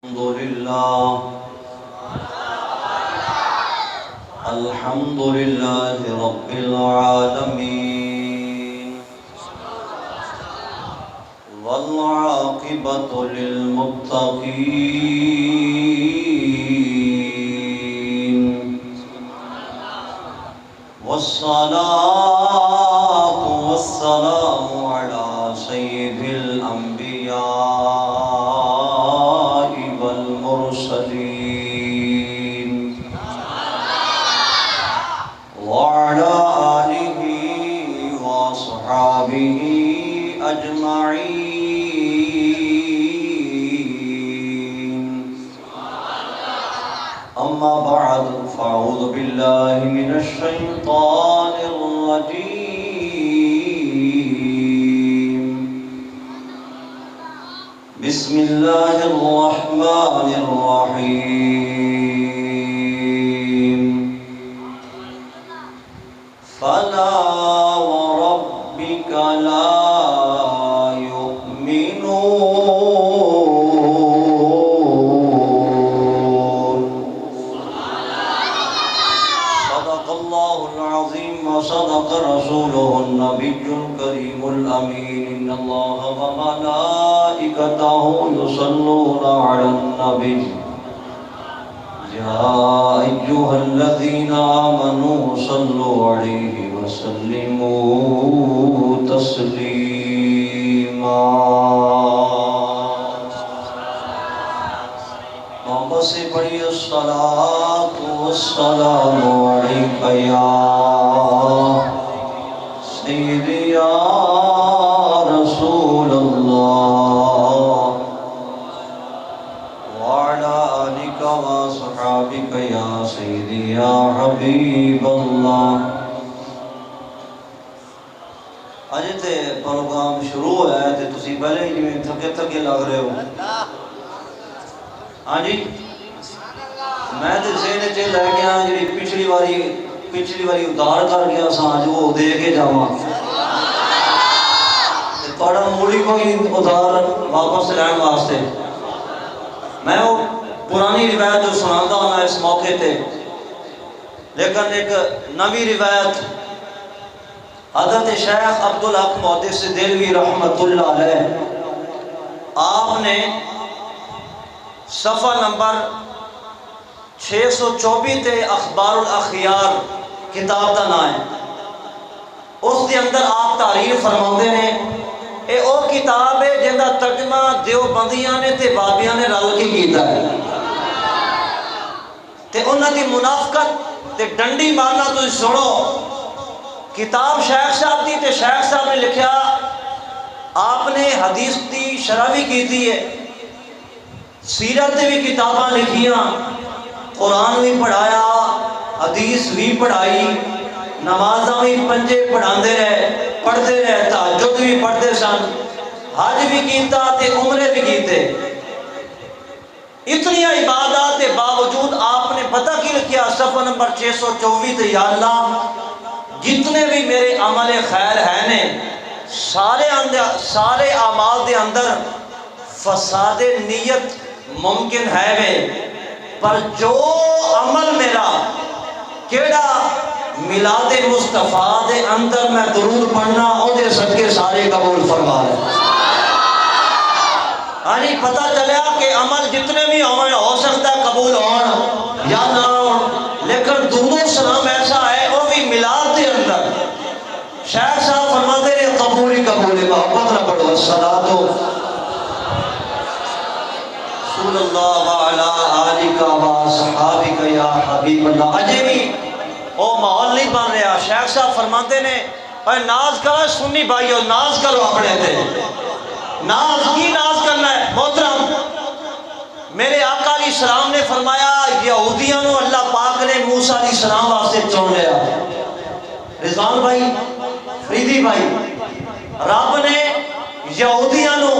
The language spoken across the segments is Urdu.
الحمد لله رب العالمين والعاقبة للمتقين والصلاة والسلام على سيد الأنبياء والمرسلين وعلى آله وصحابه أجمعين أما بعد فأعوذ بالله من الشيطان الرجيم بسم الله الرحمن الرحيم فلا وربك لا يؤمنون صدق الله العظيم وصدق رسوله النبي الكريم الأمين إن الله وملائكته يصلون على النبي يا أيها الذين آمنوا صلوا عليه وسلموا تسليما محمد سے پڑھی الصلاة والسلام علیک یا سیدی یا رسول اللہ وعلى آلك وصحابك يا سيدي يا حبيب الله اج تے پروگرام شروع ہے تے تسی پہلے ہی جویں تھکے تھکے لگ رہے ہو ہاں جی میں تے ذہن وچ لے گیا جڑی پچھلی واری ادھار کر گیا ساں جو وہ دے کے جاواں تے تہاڈا موڑی کوئی ادھار واپس لین واسطے میں وہ پرانی روایت جو سناتا ہوں اس موقع تے لیکن ایک نوی روایت حضرت شیخ عبدالحق محدث دہلوی رحمت اللہ علیہ آپ نے صفحہ نمبر 624 تے اخبار الاخیار کتاب دا نام ہے اس دے اندر آپ تعریف فرماتے ہیں اے او کتاب ہے جندا ترجمہ دیوبندیاں نے تے بابیاں نے رل کے کیتا ہے تے انہاں دی منافقت تے ڈنڈی مارنا تسی سنو کتاب شیخ صاحب دی تے شیخ صاحب نے لکھیا آپ نے حدیث دی شرح بھی کیتی ہے سیرت دی بھی کتاباں لکھیاں قرآن بھی پڑھایا حدیث بھی پڑھائی نمازاں بھی پنجے پڑھاندے رہے پڑھتے رہے تہجد بھی پڑھتے سن حج بھی کیتا تے عمرے بھی کیتے اتنی عبادات کے باوجود آپ نے پتہ کی لکھیا صفحہ نمبر 624 تے یا اللہ جتنے بھی میرے عمل خیر ہیں نے سارے اعمال دے اندر فساد نیت ممکن ہے وے پر جو عمل میرا کیڑا میلاد مصطفیٰ دے اندر میں درود پڑھنا او دے صدقے سارے قبول فرما لے یعنی پتہ چلیا کہ عمل جتنے بھی عمل ہو سکتا ہے قبول ہون یا نہ ہون لیکن درود و سلام ایسا ہے وہ بھی میلاد دے اندر شیخ صاحب فرماتے ہیں قبول ہی قبول ہے محبت نہ پڑھو الصلاۃ رسول اللہ وعلا آلک وصحابک یا حبیب اللہ اجے بھی وہ ماحول نہیں بن رہا شیخ صاحب فرماتے ہیں اے ناز کرو سنی بھائیو ناز کرو اپنے تے ناز کی ناز کرنا ہے محترم میرے آقا علیہ السلام نے فرمایا یہودیاں نو اللہ پاک نے موسیٰ علیہ السلام واسطے چن لیا رضوان بھائی فریدی بھائی رب نے یہودیاں نو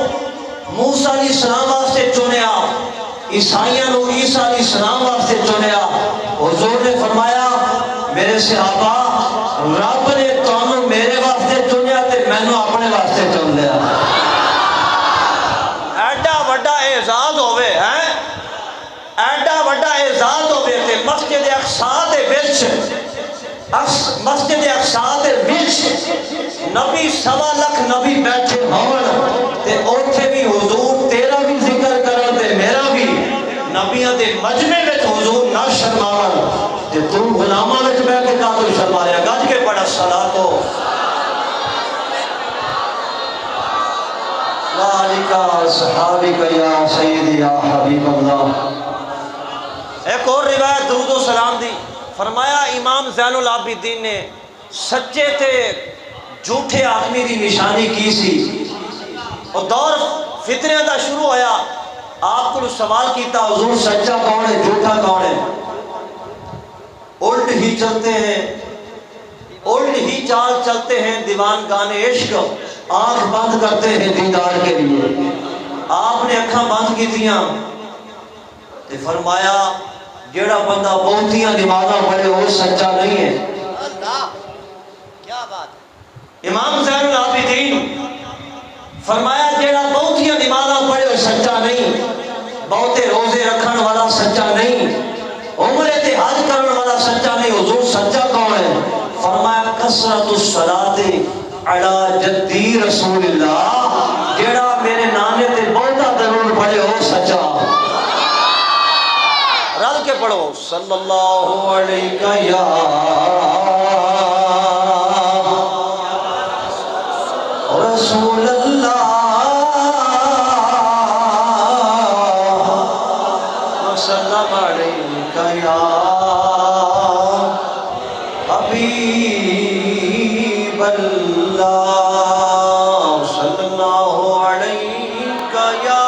موسیٰ علیہ السلام واسطے چنیا عیسائیاں نو عیسیٰ علیہ السلام واسطے چنیا حضور نے فرمایا میرے صحابہ رب نے تانوں میرے واسطے چنیا تے مینوں اپنے واسطے چن لیا ایڈا وڈا اعزاز ہوئے ہیں مسجد اقصا دے وچ مسجد اقصا دے وچ نبی 1.25 لاکھ نبی بیٹھے ہون تے اوتھے بھی حضور تیرا بھی ذکر کرن تے میرا بھی نبیاں دے مجمع وچ حضور نہ شرماون تے تو غلاماں وچ بیٹھ کے کا تو شرمایا گج کے پڑھ الصلاۃ علیکا صحابک یا سیدی یا حبیب اللہ۔ ایک اور روایت درود و سلام دی، فرمایا امام زین العابدین نے سچے تے جھوٹے آدمی دی نشانی کی سی، اور دور فتنے دا شروع ہویا، آپ کو سوال کیتا حضور سچا کون ہے جھوٹا کون ہے؟ الٹ ہی چلتے ہیں، الٹ ہی چال چلتے ہیں دیوان گانے عشق، آنکھ بند کرتے ہیں دیدار کے لیے۔ آپ نے اکھاں بند کی تیاں تے فرمایا جیڑا بندہ بہتیاں نمازاں پڑھے وہ سچا نہیں ہے۔ اللہ کیا بات ہے۔ امام زین العابدین فرمایا جیڑا بہتیاں نمازاں پڑھے وہ سچا نہیں، بہتے روزے رکھن والا سچا نہیں، عمرے تے حج کرن والا سچا نہیں۔ حضور سچا کون ہے؟ فرمایا کثرت الصلاۃ علی جدی رسول اللہ، جیڑا میرے نانے تے بہتا درود پڑھے وہ سچا۔ رل کے پڑھو صلی اللہ علیہ یا رسول اللہ وسلم علیہ یا حبیب اللہ صلی اللہ علیہ یا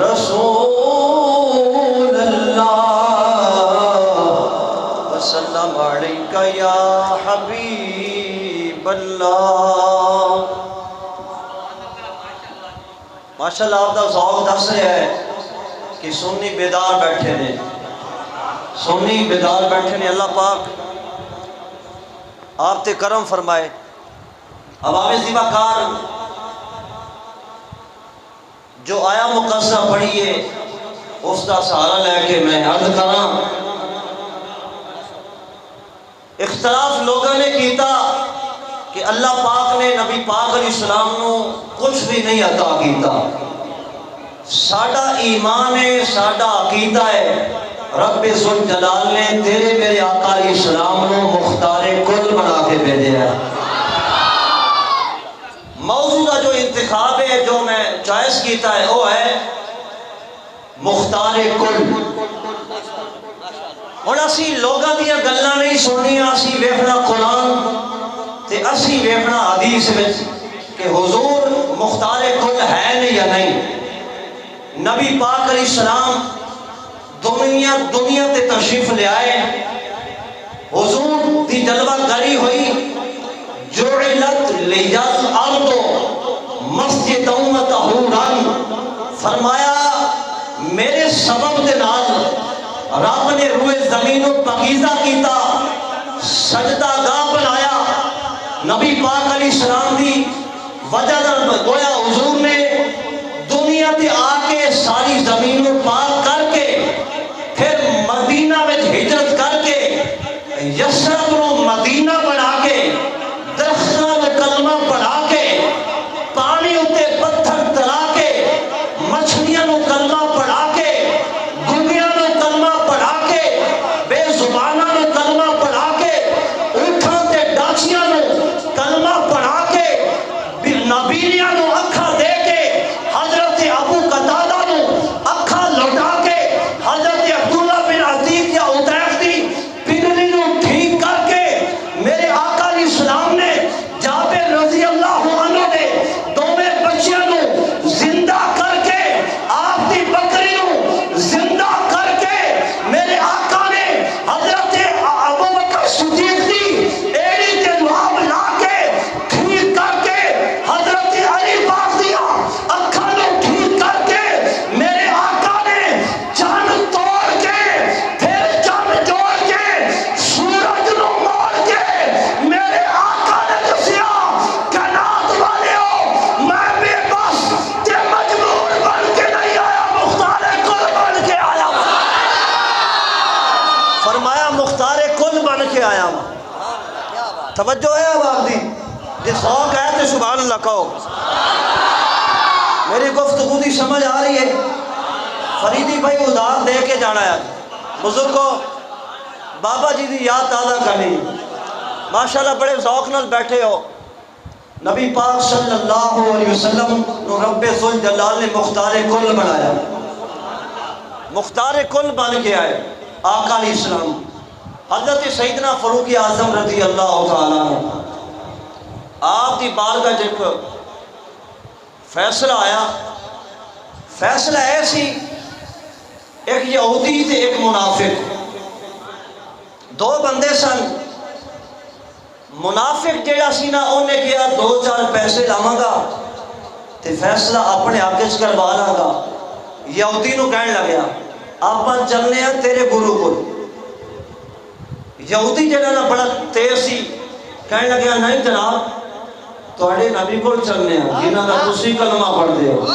رسول اللہ وسلم علیہ یا حبیب اللہ۔ ماشاءاللہ آپ دا ذوق دس رہا ہے کہ سنی بیدار بیٹھے نے، سنی بیدار بیٹھے نے۔ اللہ پاک آپ تے کرم فرمائے۔ اب آوے زیبہ کار جو آیا مقصہ پڑھیے اس دا سہارا لے کے میں عرض کراں۔ اختلاف لوگوں نے کیتا کہ اللہ پاک نے نبی پاک علیہ السلام نو کچھ بھی نہیں عطا کیتا۔ ساڈا ایمان ہے، ساڈا عقیدہ ہے، رب ذوالجلال نے تیرے میرے آقا علیہ السلام نو مختار کل بنا کے بھیجا ہے۔ موضوع کا جو انتخاب ہے جو میں چوائس کیتا ہے وہ ہے مختار کل۔ ہن اسی لوگاں دیاں گلاں نہیں سننیاں، اسی ویکھنا قرآن تے اسی ویکھنا حدیث وچ کہ حضور مختار کل ہے نہیں یا نہیں۔ نبی پاک علیہ السلام دنیا تے تشریف لے آئے، حضور دی جلوہ گری ہوئی، جعلت لیل الارض مسجدا وطہورا، فرمایا میرے سبب دے نال رب نے روئے زمین و پاکیزہ کیتا، سجدہ گاہ بنایا۔ نبی پاک علیہ السلام دی وجہ در گویا حضور نے دنیا تے آ کے ساری زمین و پاک کر کے پھر مدینہ میں ہجرت کر کے یسرب نو مدینہ بنا کے درختاں میں کلمہ پڑھا کے پانی اتے پتھر تلا کے مچھلیاں نو کلمہ پڑھا کے گنگیاں نو کلمہ پڑھا کے بے زباناں نو کلمہ پڑھا کے اونٹاں تے ڈاچیاں نو کلمہ پڑھا کے نبیلیاں نو اکھا دے کے توجہ ہے اب آپ دی جی سوک ہے تو سبحان اللہ کہو میری گفتگو دی سمجھ آ رہی ہے فریدی بھائی ادھار دے کے جانا ہے بزرگ کو بابا جی دی یاد تازہ کرنی ماشاءاللہ بڑے ذوق نال بیٹھے ہو نبی پاک صلی اللہ علیہ وسلم نو رب ذوالجلال نے مختار کل بنایا مختار کل بن کے آئے آقا علیہ السلام حضرت سیدنا فاروق اعظم رضی اللہ تعالیٰ عنہ آپ دی بارگاہ جب فیصلہ آیا فیصلہ ایسی ایک یہودی تے ایک منافق دو بندے سن منافق جیڑا سی نا انہیں کیا 2-4 پیسے لاواں گا تے فیصلہ اپنے آگے کروا لاں گا یہودی نو کہنے لگیا آپاں چلنے ہیں تیرے گرو کو یہودی جیڑا نا بڑا تیز سی کہنے لگیا نہیں جناب تواڈے نبی کو چلنے ہیں جنہاں دا تسی کلمہ پڑھ دے ہو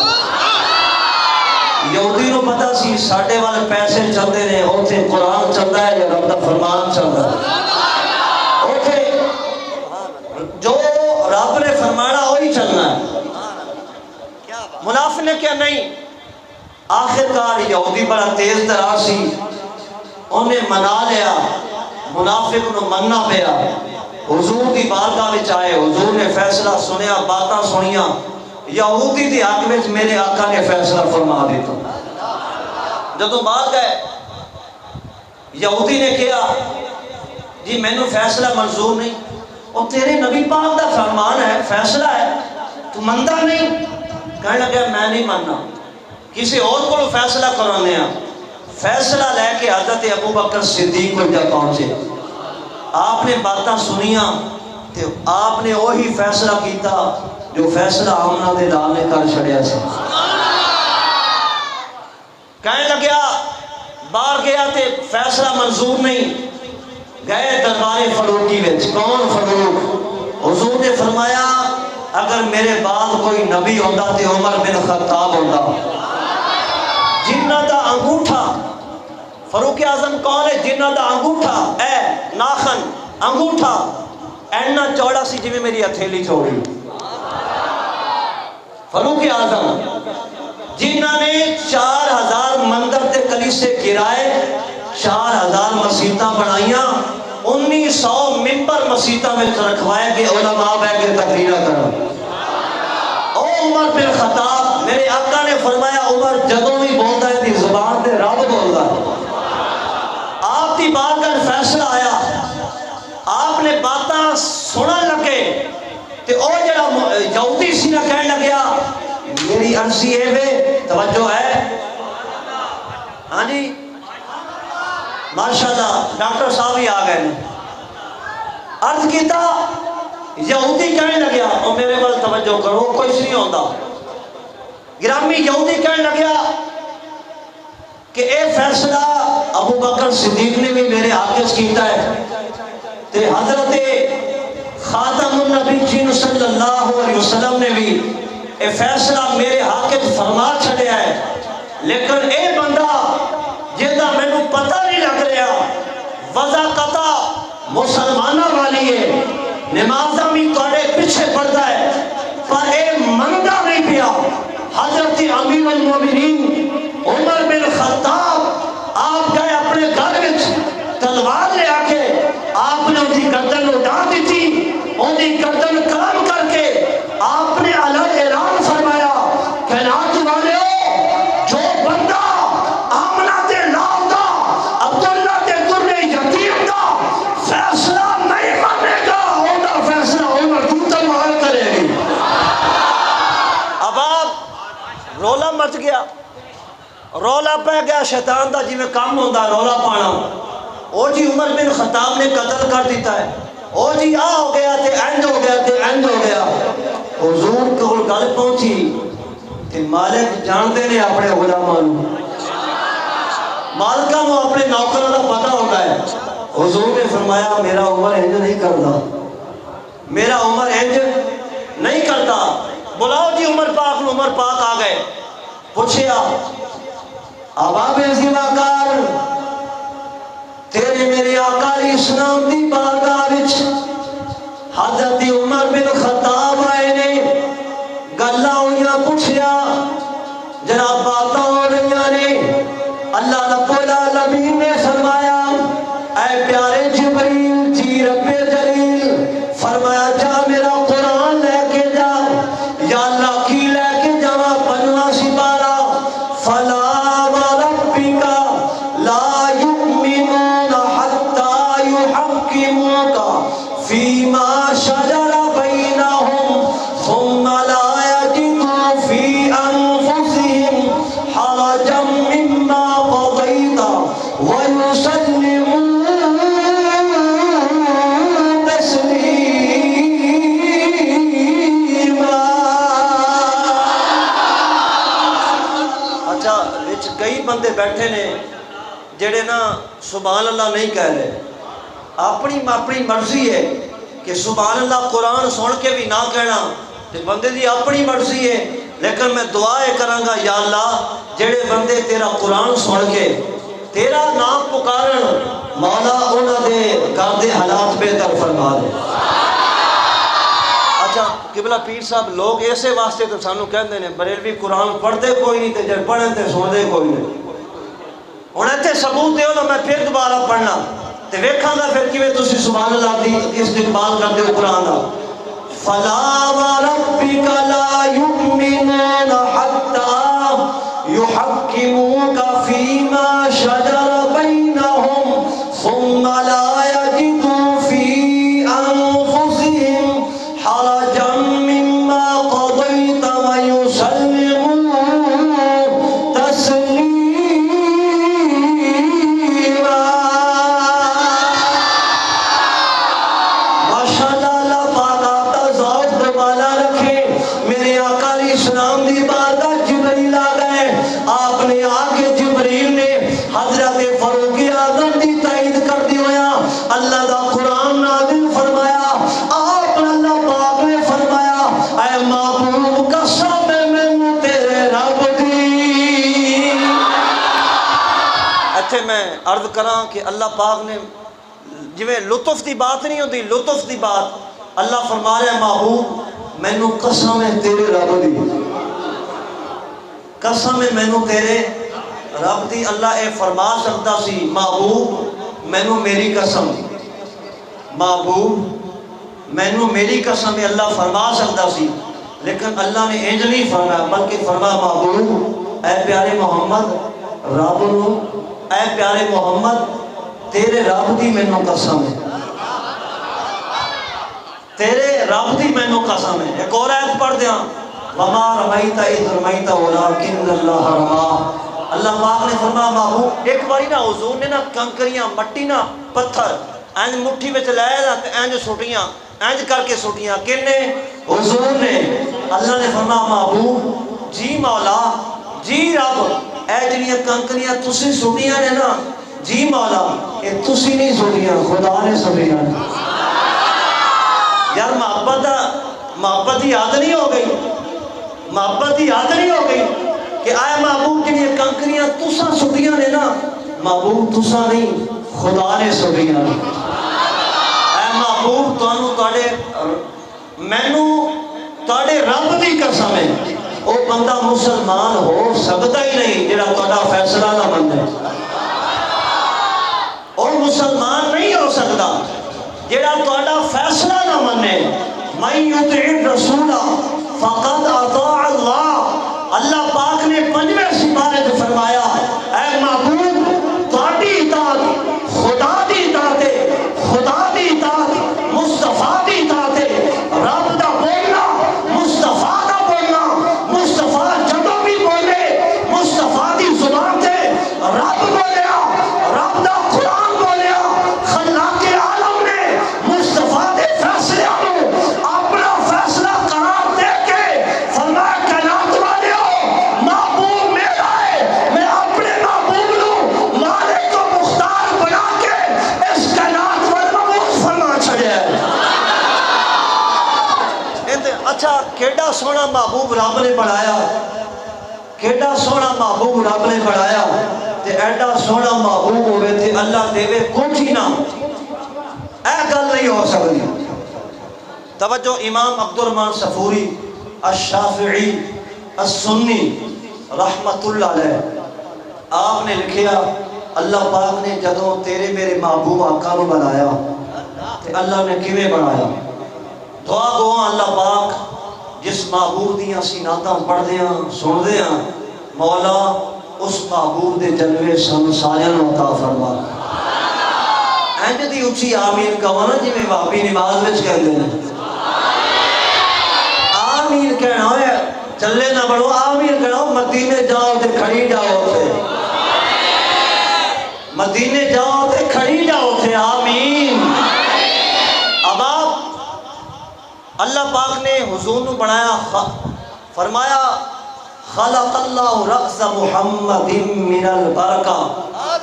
یہودی نو پتا سی ساڈے والے پیسے چلتے رہے اوتھے قرآن چلتا ہے یا رب دا فرمان چلتا ہے جو رب نے فرمانا وہی چلنا ہے منافق نے کیا نہیں آخرکار یہودی بڑا تیز ترار سی انہیں منا لیا منافق نو مننا پیا حضور دی بارگاہ وچ آئے حضور نے فیصلہ سنیا باتاں سنیاں یہودی دی حق وچ میرے آقا نے فیصلہ فرما دیتا جدوں بعد گئے یہودی نے کیا جی میں نے فیصلہ منظور نہیں اور تیرے نبی پاک دا فرمان ہے فیصلہ ہے تو مندہ نہیں کہنے لگا میں نہیں ماننا کسی اور کو فیصلہ کرانے ہیں فیصلہ لے کے حضرت ابو بکر صدیق کو جا پہنچے آپ نے باتاں سنیاں تو آپ نے وہی فیصلہ کیتا جو فیصلہ آمنہ دے لال نے کر چھڑیا سے کہنے لگیا باہر گیا تے فیصلہ منظور نہیں گئے دربار فاروقی وچ کون فاروق حضور نے فرمایا اگر میرے بعد کوئی نبی ہوتا تے عمر بن خطاب ہوتا جنہ دا انگوٹھا فاروق اعظم کون ہے جنہ دا انگوٹھا اے ناخن انگوٹھا اینا چوڑا سی جی میں میری ہتھیلی چھوڑی فاروق اعظم جنہ نے 4000 مندر تے کلیسے گرائے 4000 مسیتاں بنائیاں 1900 ممبر مسیتاں میں رکھوائے کہ علماء بہ کے تقریرہ کرو او عمر بن خطاب میرے آقا نے فرمایا عمر جدوں بھی بولتا ہے دی زبان تے رب بولتا ہے آپ کی بات کا فیصلہ آیا آپ نے باتاں سنن لگے تے او جڑا یہودی سی نہ کہنے لگیا میری عرضی ہے وے توجہ ہے ہاں جی ماشاءاللہ ڈاکٹر صاحب ہی آ گئے عرض کیتا یہودی کہنے لگیا اور میرے بل توجہ کرو کوئی نہیں ہوتا گرامی یہودی کہنے لگیا کہ اے فیصلہ ابو بکر صدیق نے بھی میرے آگے کیتا ہے تے حضرت خاتم النبی صلی اللہ علیہ وسلم نے بھی اے فیصلہ میرے حاکم فرما چھڑیا ہے لیکن اے بندہ جیدہ میں نے پتہ نہیں لگ رہا وضاقتہ مسلمانہ والی ہے نمازہ بھی توڑے پیچھے پڑتا ہے پر اے مندہ نہیں پیا حضرت امیر المومنین عمر بن خطاب آپ گئے اپنے گھر وچ تلوار لے آکے آپ نے ان کی گردن اٹھا دی تھی ان کی گردن کلام کر کے آپ نے علیہ اعلان فرمایا کہ نات والے جو بندہ آمنہ تے لاؤ دا عبداللہ تے درنے یتیم دا فیصلہ نہیں مانے گا ہونا فیصلہ عمر دوتا محل کرے گی اب آپ رولا مچ گیا رولا پہ گیا شیطان دا جی میں کام ہوندہ رولا پانا او جی عمر بن خطاب نے قتل کر دیتا ہے او جی آ ہو گیا تے اینڈ ہو گیا تے اینڈ ہو گیا حضور کو گل پہنچی تے مالک جانتے نے اپنے غلاماں مالکاں نو اپنے نوکراں دا پتہ ہوتا ہے حضور نے فرمایا میرا عمر انج نہیں کرتا میرا عمر انج نہیں کرتا بلاؤ جی عمر پاک آ گئے پوچھیا اباب زیواکار تیرے میرے آقا علیہ السلام دی بارگاہ وچ حضرت عمر بن خطاب آئے نے گلاں ہویاں پوچھیا جناب باتاں ہو رہی نے اللہ رب العالمین نے فرمایا اے پیارے جبریل جی رب جلیل فرمایا جا میرا قرآن لے کے جا یا اللہ کی لے کے جا پنواں سپارہ فلا وربک لا یؤمنون حتی یحکموک فیما شجر بینہم ثم لا یجدوا فی انفسہم حرجا مما قضیت ویسلموا کئی بندے بیٹھے نے جڑے نا سبحان اللہ نہیں کہہ رہے اپنی مرضی ہے کہ سبحان اللہ قرآن سن کے بھی نہ کہنا تے بندے دی اپنی مرضی ہے لیکن میں دعائیں کراں گا یا اللہ جڑے بندے تیرا قرآن سن کے تیرا نام پکارن مولا انہاں دے گھر دے حالات بہتر فرما دے اچھا قبلہ پیر صاحب لوگ ایسے واسطے تو سانو کہندے نے بریلوی قرآن پڑھتے کوئی نہیں تے جب پڑھن تے سن کوئی نہیں ہن ایتھے ثبوت دیو نا میں پھر دوبارہ پڑھنا تے ویکھاں گا پھر کیویں تسی سبحان اللہ دی استقبال کردے ہو قرآن دا فلا وربک لا یؤمنون حتی یحکموک فیما شجر بینہم ثم لا یجدوا فی انفسہم حرجا مما قضیت ویسلموا تسلیما ماشاءاللہ اللہ پاک آپ دا ذوق دوبالا رکھے میرے آقا علیہ السلام دی بارگاہ جبریل آ گئے آپ نے آ کے جبریل نے حضرت فاروق اعظم دی تائید کر دی ہویا اللہ دا قرآن نازل فرمایا آپ اللہ پاک نے فرمایا اے محبوب قسم ہے میں تیرے رب دی ایتھے میں عرض کراں کہ اللہ پاک نے جویں لطف دی بات نہیں ہوندی لطف دی بات اللہ فرما رہا ہے محبوب مینوں قسم ہے تیرے رب دی قسم ہے مینوں تیرے رب دی اللہ اے فرما سکتا سی محبوب مینوں میری قسم محبوب مینوں میری قسم ہے اللہ فرما سکتا سی لیکن اللہ نے انج نہیں فرمایا بلکہ فرما محبوب اے پیارے محمد رب نو اے پیارے محمد تیرے رب دی مینوں قسم ہے تیرے رب دی مینوں قسم ہے ایک اور آیت پڑھ دیاں وما رمیت اذ رمیت ولکن اللہ رما اللہ پاک نے فرمایا محبوب ایک باری نا حضور نے نا کنکریاں مٹی نا پتھر اینج مٹھی وچ لے نا تے اینج سٹیاں اینج کر کے سٹیاں کنے حضور نے اللہ نے فرمایا محبوب جی مولا جی رب اے جڑیاں کنکریاں تسی سٹیاں نے نا جی مولا اے تسی نہیں سٹیاں خدا نے سٹیاں یار محبت ہی یاد نہیں ہو گئی محبت ہی یاد نہیں ہو گئی کہ آئے محبوب جنہی کنکریاں تسا سٹیاں نے نا محبوب تسا نہیں خدا نے سٹیاں اے محبوب توانو تاڑے مینوں تاڑے رب دی قسم ہے او بندہ مسلمان ہو سکتا ہی نہیں جڑا تاڑا فیصلہ نہ بندے اور مسلمان نہیں ہو سکتا جڑا تاڑا فیصلہ نہ منے من یطع الرسول فقد اطاع اللہ اللہ پاک نے 5ویں سپارے میں فرمایا اے محبوب تاڑی اطاعت خدا دی اطاعت خدا دی اطاعت مصطفیٰ دی اطاعت رب دا بولنا مصطفیٰ دا بولنا مصطفیٰ جدو بھی بولے مصطفیٰ دی زبان سے رب بولیا رب دا قرآن بولیا خلاق عالم نے مصطفیٰ دے فیصلے اپنا فیصلہ قرار دے کے فرمایا کائنات والے محبوب میرا ہے میں اپنے محبوب نو مالک و مختار بنا کے اس کائنات والمبوس فرما چھڑیا ہے اچھا کیڑا سونا محبوب رب نے بڑھایا کیڑا سونا محبوب رب نے بڑھایا تے ایڈا سونا محبوب ہوئے تھے اللہ دے وے کچھ ہی نہ اے گل نہیں ہو سکتی توجہ، امام عبد الرحمن صفوری الشافعی السنی رحمت اللہ علیہ، آپ نے لکھیا اللہ پاک نے جدوں تیرے میرے محبوب آقا نو بنایا تے اللہ نے کیویں بنایا؟ دعا گو اللہ پاک جس محبوب دیاں اسی نعتاں پڑھدے ہاں سندے ہاں، مولا اس محبوب دے جلوے سانوں ساریاں نوں عطا فرما۔ اینج دی اچھی آمین کہو نا جویں بابی نماز وچ کہندے نے، آمین کہنا ہے چلے نہ بڑھو، آمین کہنا مدینے جاؤ تے کھڑی جاؤ تے، مدینے جاؤ تے کھڑی جاؤ تے، آمین۔ اب آپ اللہ پاک نے حضور نو بنایا، فرمایا خلق اللہ رأس محمد من البرکہ،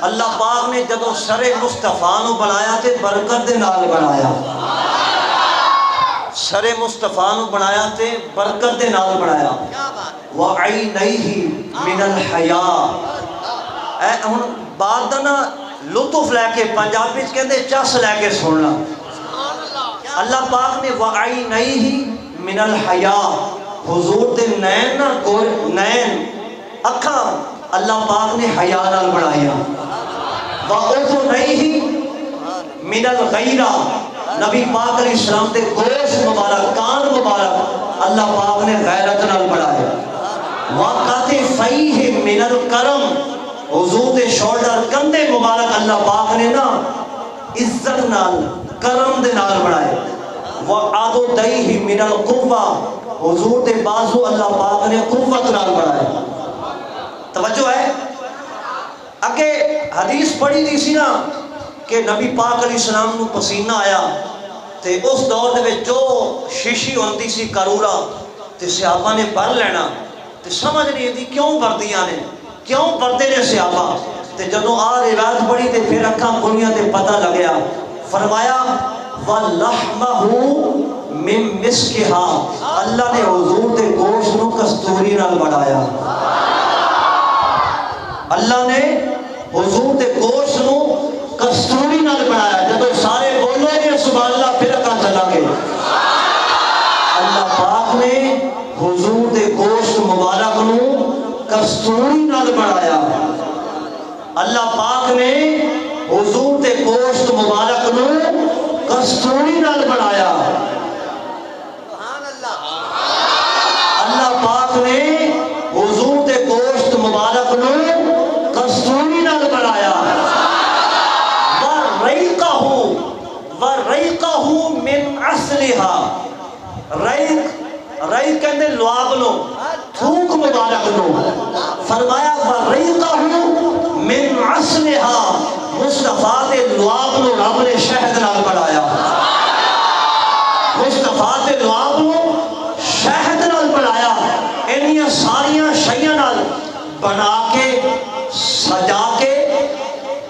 اللہ پاک نے جدو سر مصطفیٰ نو بنایا تے برکت دے نال بنایا، سر مصطفیٰ نو بنایا تے برکت دے نال بنایا۔ وعینیہ من الحیاء، اے ہن بات دا نا لطف لے کے پنجابی چ کہندے چس لے کے سننا، اللہ پاک نے وعینیہ من الحیاء، حضور دے نین نہ نین اکھاں اللہ پاک نے حیا نال بنایا۔ وَأُذُنَيْهِ مِنَ الْغَيْرَةِ، نبی پاک علیہ السلام دے گوشت مبارک، کان مبارک اللہ پاک نے غیرت نال بنایا۔ وَكَتِفَيْهِ مِنَ الْكَرَمِ، حضور دے شولڈر کندھے مبارک اللہ پاک نے نا عزت نال کرم دے نال بنائے۔ وَعَضُدَيْهِ مِنَ الْقُوَّةِ، حضور دے بازو اللہ پاک نے قوت نال بنائے۔ توجہ ہے، اگے حدیث پڑھی دی سی نا کہ نبی پاک علیہ السلام نو پسینہ آیا تے اس دور دے وچ جو شیشی ہوندی سی کرورا تے صحابہ نے بھر لینا تے سمجھ نہیں آتی کیوں بھردیاں نے، کیوں بھردے نے صحابہ، تے جدوں آ روایت پڑھی تے پھر اکھاں کھلیاں تے پتہ لگیا، فرمایا وَلَحْمَهُ مِن مِسْكِهَا، اللہ نے حضور دے گوشت نو کستوری نال بنایا، اللہ نے حضور دے گوشت نو کستوری نال بنایا۔ جدو سارے بولو گے سبحان اللہ پھر اکاں چلا گے، اللہ پاک نے حضور دے گوشت مبارک نو کستوری نال بنایا، اللہ پاک نے حضور دے گوشت مبارک نو کستوری نال بنایا، اللہ پاک نے حضور دے گوشت مبارک نو کستوری نال بنایا۔ وَرَيْقَهُ مِنْ عَسْلِهَا، رَيْق کہندے لعاب نو، تھوک مبارک نو، فرمایا وَرَيْقَهُ مِنْ عَسْلِهَا، مصطفیٰ دے لعاب نو رب نے شہد نال بنایا، مصطفیٰ دے لعاب نو شہد نال بنایا۔ انہیاں ساریاں شیاں نال بنا کے سجا کے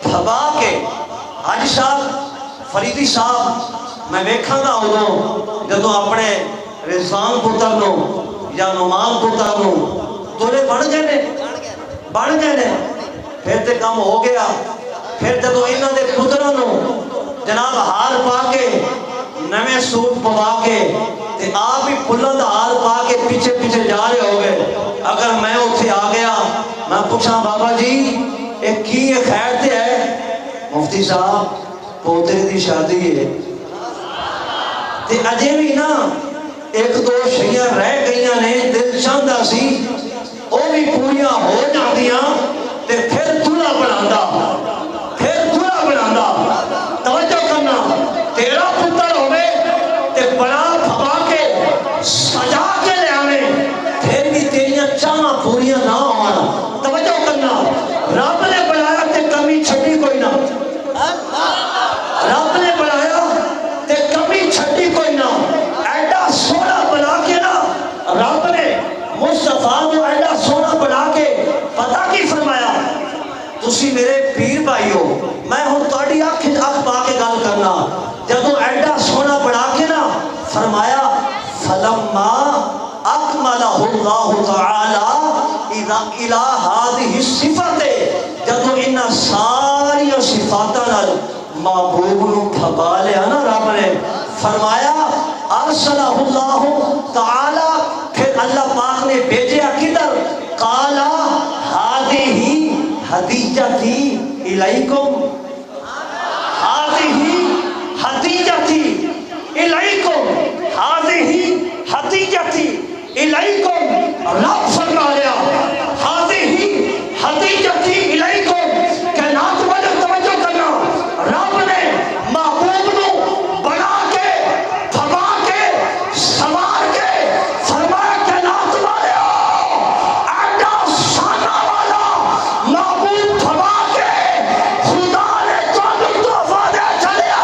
دھبا کے، حاجی صاحب فریدی صاحب میں ویکھاں گا ادوں جدوں اپنے رضوان پتر نو یا نعمان پتر نو دورے بن گئے نے پھر تے کم ہو گیا، پھر جدوں انہاں دے پتراں نو جناب ہار پا کے نویں سوٹ پوا کے تے آپ بھی پھلاں دا ہار پا کے پیچھے پیچھے جا رہے ہو گئے، اگر میں اتھے آ گیا میں پوچھاں بابا جی ایک کی یہ خیر تے ہے؟ مفتی صاحب پوترے دی شادی ہے تے اجے بھی نا ایک دو شیاں رہ گئیاں نے دل چاہندا سی او بھی پوریاں ہو جاندیاں تے پھر دلہا بناندا، توجہ کرنا، تیرا پتر ہوئے تے بنا پھبا کے سجا کے لے آنے پھر بھی تیریاں چاہاں پوریاں نہ ہونا، توجہ کرنا، رب نے بنایا تے کمی چھٹی کوئی نہ، رب نے بنایا تے کمی چھٹی کوئی نہ، ایڈا سونا بنا کے نا رب نے مصطفیٰ کو ایڈا سونا بنا کے پتہ کی فرمایا، تسی میرے پیر بھائی ہو، میں ہوں تہاڈی اکھ پا کے گل کرنا، جدوں ایڈا سونا بنا کے نا فرمایا فلما اکملہ اللہ تعالی الی ہذہ الصفت، جدوں انہاں ساری صفاتاں نال محبوب نو تھپا لیا نا رب نے، فرمایا ارسلہ اللہ تعالی، پھر اللہ پاک نے بھیجا کدھر؟ قال ہذہ ہدیۃی الیکم، ہذہ ہدیۃی الیکم، ہذہ ہدیۃی الیکم۔ رب فرمایا ہذہ ہدیۃی الیکم، کائنات والے توجہ کرنا، رب نے محبوب نو بنا کے تھما کے سوار کے فرمایا کائنات والے ایڈا شانہ والا محبوب تھما کے خدا نے تمہیں تحفہ دے چلیا۔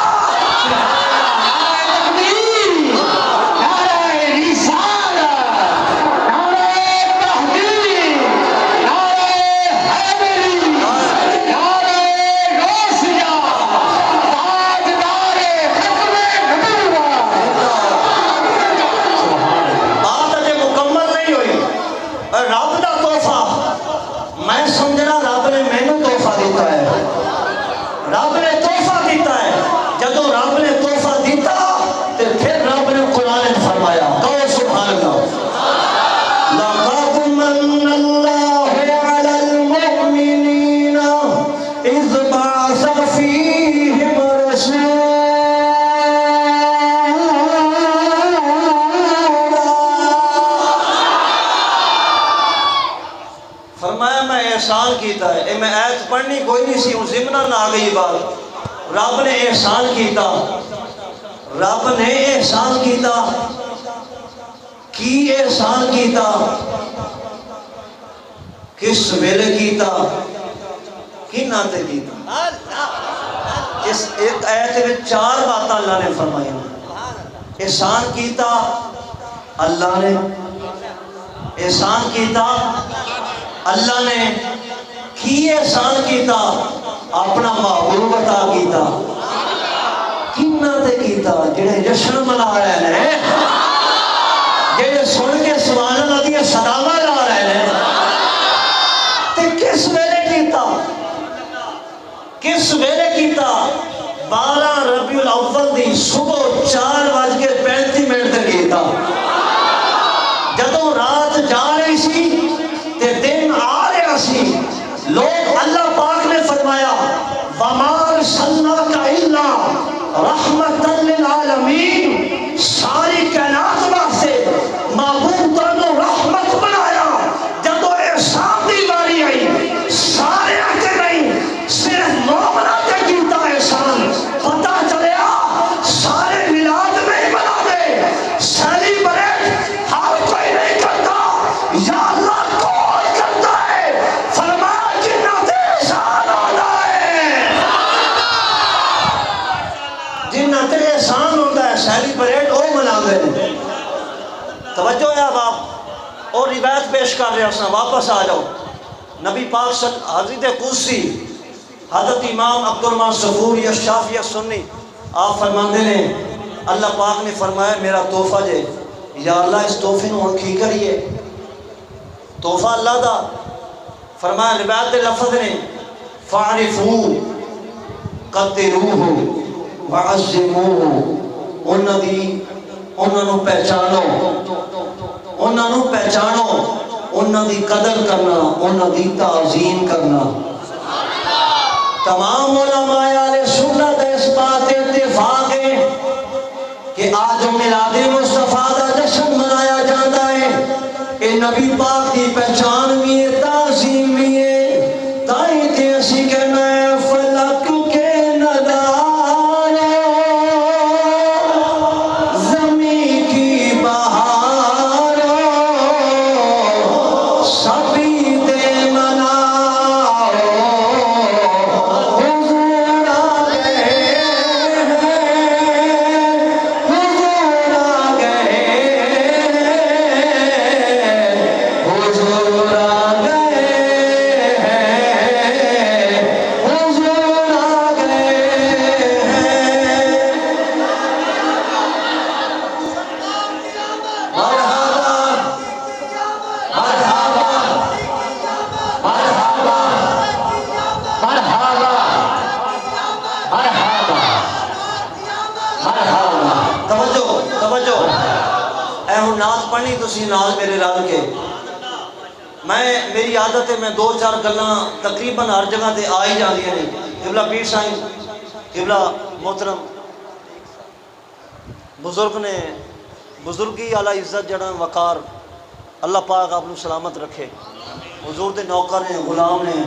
بات اجے مکمل نہیں ہوئی۔ رب دا تحفہ میں سمجھنا رب نے مینوں تحفہ دیتا ہے، رب نے تحفہ دیتا ہے۔ جدو رب نے تحفہ دیتا تو پھر رب نے قرآن فرمایا، کہو سبحان اللہ۔ لقد من اللہ علی المؤمنین اذ بعث فیہم رسولا، فرمایا میں احسان کیتا ہے۔ اے میں آیت پڑھنی کوئی نہیں سی، ہوں ضمناً آ گئی بات۔ رب نے احسان کیتا، رب نے احسان کیتا، کی احسان کیتا، کس ویلے کیتا، کی ناتے کیتا۔ اس ایک آیت میں 4 باتاں اللہ نے فرمائی۔ احسان کیتا اللہ نے، احسان کیتا اللہ نے، کی احسان کیتا اپنا محبوب عطا کیتا۔ کنہ تے کیتا؟ جڑے جشن منا رہے ہیں، جڑے سن کے سبحان اللہ دی صداواں لا رہے ہیں، تے کس ویلے کیتا؟ کس ویلے کیتا؟ 12 ربیع الاول دی صبح 4:35 تے کیتا۔ جدوں رات جا رہی سی تے دن آ رہا سی، لوگ اللہ پاک نے فرمایا وَمَا أَرْسَلْنَاكَ إِلَّا رَحْمَةً لِلْعَالَمِينَ، ساری کائنات واسطے محبوب تانوں رحمت بنایا۔ جدو احسان دی باری آئی سارے آتے نہیں، صرف مومنہ تے کیتا احسان۔ پتہ چلیا سارے میلاد نہیں بنا دے، سیلیبریٹ ہر کوئی نہیں کرتا، یا اللہ کون کرتا ہے؟ فرمایا جنہ تے احسان ہوتا ہے، جنہ تے احسان ہوتا ہے سیلیبریٹ او منا دے۔ توجہ ہے اب آپ اور روایت پیش کر رہے ہیں، واپس آ جاؤ۔ نبی پاک حضرت قدسی حضرت امام عبدالرحمن صفور یا شافعی سنی آپ فرماندے نے اللہ پاک نے فرمایا میرا تحفہ جے، یا اللہ اس تحفے نو ہن کی کریے؟ تحفہ اللہ دا۔ فرمایا روایت دے لفظ نے فَعْرِفُوا قَدِّرُوهُ وَعَزِّمُوهُ، انہاں نو پہچانو، انہاں نو پہچانو، انہاں دی قدر کرنا، انہاں دی تعظیم کرنا۔ تمام علماء اہل سنت اس بات اتفاق ہے کہ آج میلاد مصطفیٰ دا جشن منایا جاتا ہے، اے نبی پاک کی پہچان بھی ہے، تعظیم بھی ہے۔ تائیں تے اسی کہنا ہے فلک کے ندارو زمین کی بہارو سبھی دے مناؤ، حضور آ گئے ہیں، حضور آ گئے ہیں، حضور آ گئے پڑھنی تسی نال میرے رل کے. میری عادت ہے میں دو چار گلاں تقریباً ہر جگہ تے آ ہی جاندیاں نے. قبلہ پیر سائیں قبلہ محترم بزرگ نے بزرگی اعلیٰ عزت جڑا وقار اللہ پاک آپ کو سلامت رکھے. حضور دے نوکر نے غلام نے.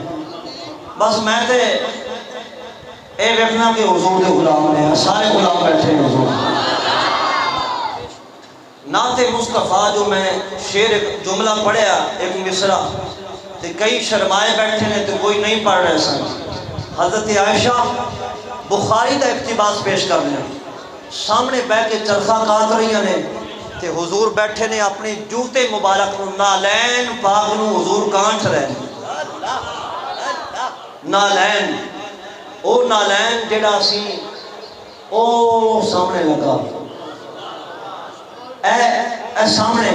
بس میں تے اے ویکھنا کہ حضور دے غلام نے سارے غلام بیٹھے ہیں حضور. نعت مصطفیٰ جو میں شعر ایک جملہ پڑھیا ایک مصرع تے کئی شرمائے بیٹھے نے تو کوئی نہیں پڑھ رہے سن. حضرت عائشہ بخاری دا اقتباس پیش کر رہے ہیں. سامنے بیٹھ کے چرخہ کاٹ رہی ہیں تے حضور بیٹھے نے اپنے جوتے مبارک نو نالین پاک نو حضور کانٹ رہے ہیں. نالین او نالین جڑا سی او سامنے لگا اے سامنے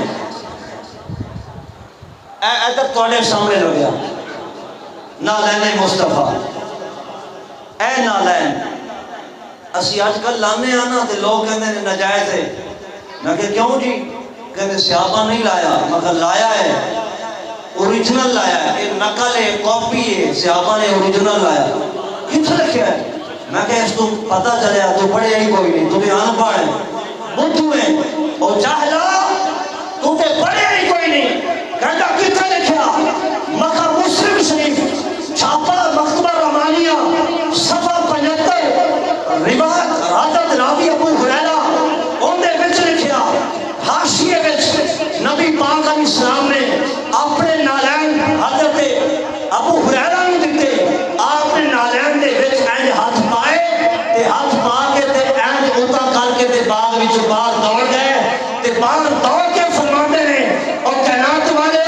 ادھر تواڈے سامنے لگیا نالین مصطفیٰ. اے نالین اسی آج کل لانے آنا تے لوگ کہتے ہیں نجائز ہے. میں کہ کیوں جی؟ کہتے صحابہ نہیں لایا. مگر لایا ہے اوریجنل لایا ہے. یہ نقل ہے کاپی ہے. صحابہ نے اوریجنل لایا. کتنے لکھا ہے؟ میں کہ اس کو پتہ چلیا تو پڑھے ہی کوئی نہیں. تو بھی آن پڑھ ہے بدھو ہے اور جاہلا تو تے پڑھے ہی کوئی نہیں. کہتا کتنے لکھا؟ مکہ مسلم شریف چھاپا مکتبہ رحمانیہ صفحہ 75 روایت حضرت راوی ابو ہریرہ اون دے وچ لکھیا حاشیے وچ نبی پاک علیہ السلام نے اپنے نالین حضرت ابو ہریرہ نو دتے. آپ نے نالین دے وچ انج ہاتھ پائے تے ہاتھ پا کے تے انج اوتا کر کے تے باغ وچ باہر دوڑ گئے تے باہر دوڑ کے فرماندے نے او کائنات والے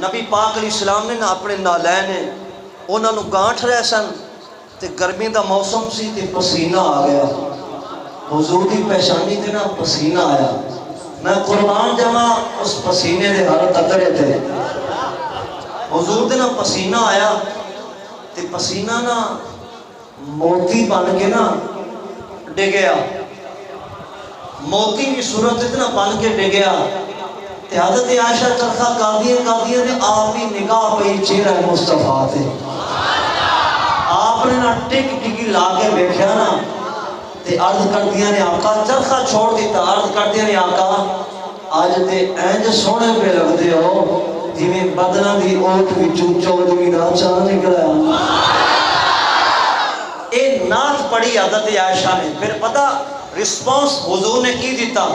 نبی پاک علیہ السلام نے نا اپنے نالین نے انہوں نے گانٹھ رہے سن تے گرمی دا موسم سی تے پسینہ آ گیا. حضور دی پیشانی تے نا پسینہ آیا. میں قربان جمع اس پسینے دے ہر قطرے تھے. حضور دے نا پسینہ آیا تے پسینہ نا موتی بن کے نا ڈگیا. موتی کی صورت اتنا بن کے ڈگیا. حضرت عائشہ چرخہ قاضیہ نے آپ ہی نگاہ پہ چہرہ مصطفیٰ تھے. آپ نے نا ٹک ٹکی لا کے بیٹھیا نا تے عرض کر دیا نے آقا چرخہ چھوڑ دیتا. عرض کر دیا نے آقا آج تے اینج سونے پہ لگ دے ہو جی بدنہ دی اوٹ بھی چودوی دا چاہ نکلا. اے نعت پڑھی حضرت عائشہ نے. پھر پتہ رسپانس حضور نے کی دیتا.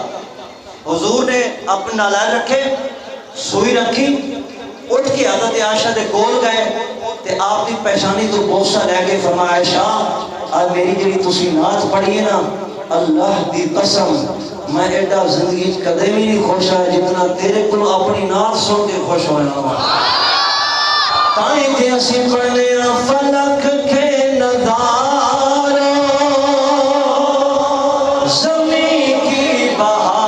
حضور نے اپنے نالین رکھے سوئی رکھی اٹھ کے حضرت عائشہ دے کول گئے تے آپ دی پیشانی تو بوسہ لے کے فرمایا عائشہ آج میری جڑی تسی نعت پڑھی ہے نا اللہ دی قسم میں ایڈا زندگی کدے بھی نہیں خوش ہے جتنا تیرے کو اپنی نعت سن کے خوش ہونا. تائیں تے اسی پڑھنے فلک کے نظاروں زمین کی بہار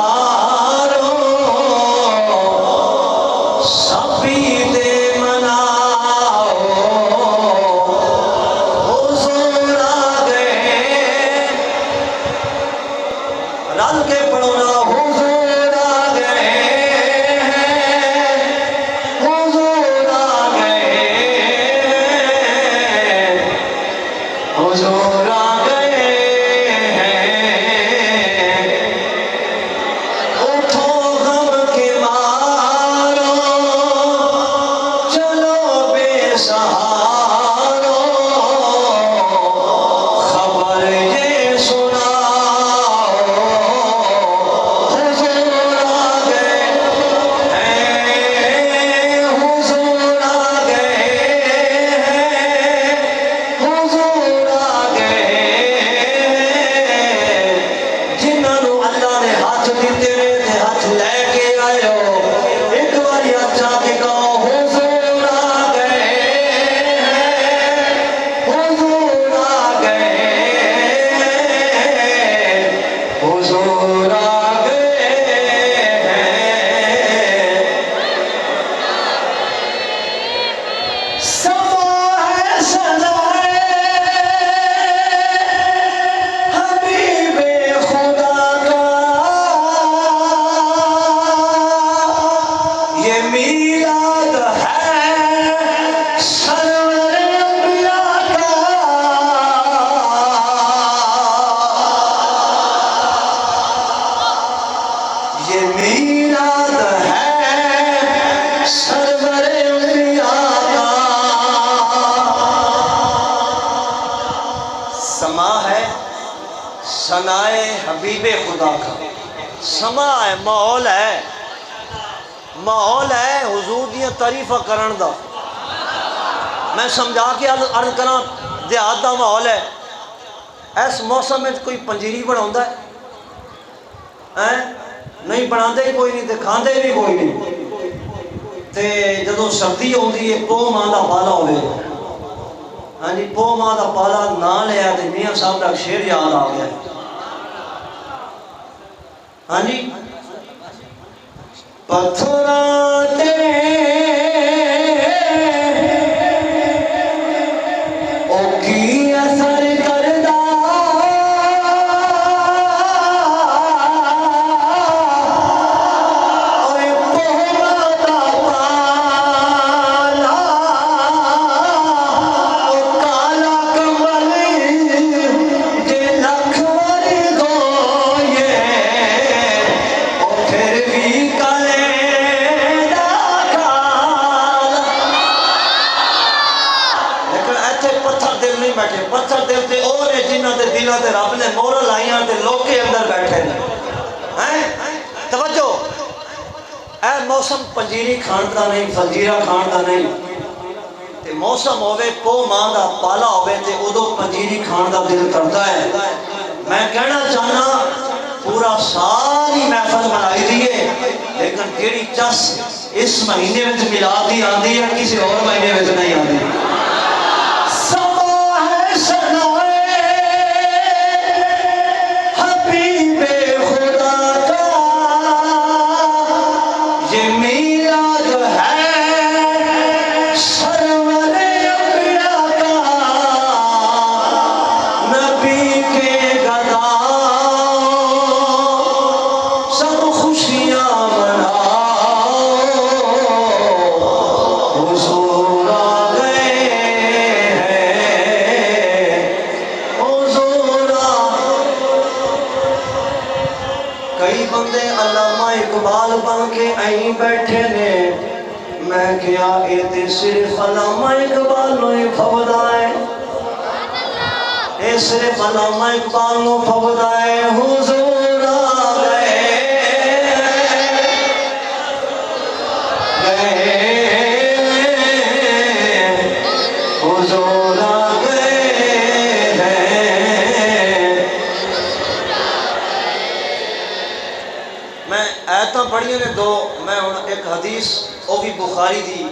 سما ہے ثنائے حبیب خدا کا، سما ہے، ماحول ہے، ماحول ہے حضور دیاں تعریفاں کرن دا۔ میں سمجھا کے عرض کراں، دیہات دا ماحول ہے، اس موسم میں کوئی پنجیری بناوندا ہے؟ نہیں بناندے ہی کوئی نہیں تے کھاندے بھی کوئی نہیں۔ تے جدوں سردی ہوندی ہے، پو ماں دا پالا ہوے، ہاں جی، پو ماں دا پالا نہ لیا تے میاں صاحب دا شعر یاد آ گیا، ہاں جی، پتھراں تے او کی اثر کردا، اوے پو دا پالا، او کالا کمل جے لکھ ور گوئے، او پھر بھی کالے دا کالا۔ لیکن ایتھے پتھر دل نہیں بیٹھے، پتھر دل تے او نے جنہاں دے دلاں تے رب نے مہر لائیاں تے لوکے اندر بیٹھے نے، ہیں؟ توجہ، اے موسم پنجیری کھان دا نہیں، فلجیرہ کھان دا نہیں، تے موسم ہوئے پو ماں دا پالا ہوئے تے ادو پنجیری کھان دا دل کرتا ہے۔ میں کہنا چاہنا پورا ساری محفل منائی دیئے، لیکن جیڑی چس اس مہینے میں میلاد دی آندی ہے کسی اور مہینے میں نہیں آندی۔ سما ہے ثنائے حبیب خدا کا، یہ میلاد ہے سرور انبیاء کا، نبی کے گداؤں سب خوشیاں مناؤ، حضور آ گئے ہیں، حضور کئی بندے علامہ اقبال بن کے آئیں بیٹھے نے، میں کیا اے تے صرف علامہ اقبال نو ہی پھودا ہے، اے صرف علامہ اقبال نو پھودا ہے، حضور آ گئے حضور آ گئے ہیں۔ میں آیتاں پڑھیاں نے دو، میں ایک حدیث وہ بھی بخاری دی،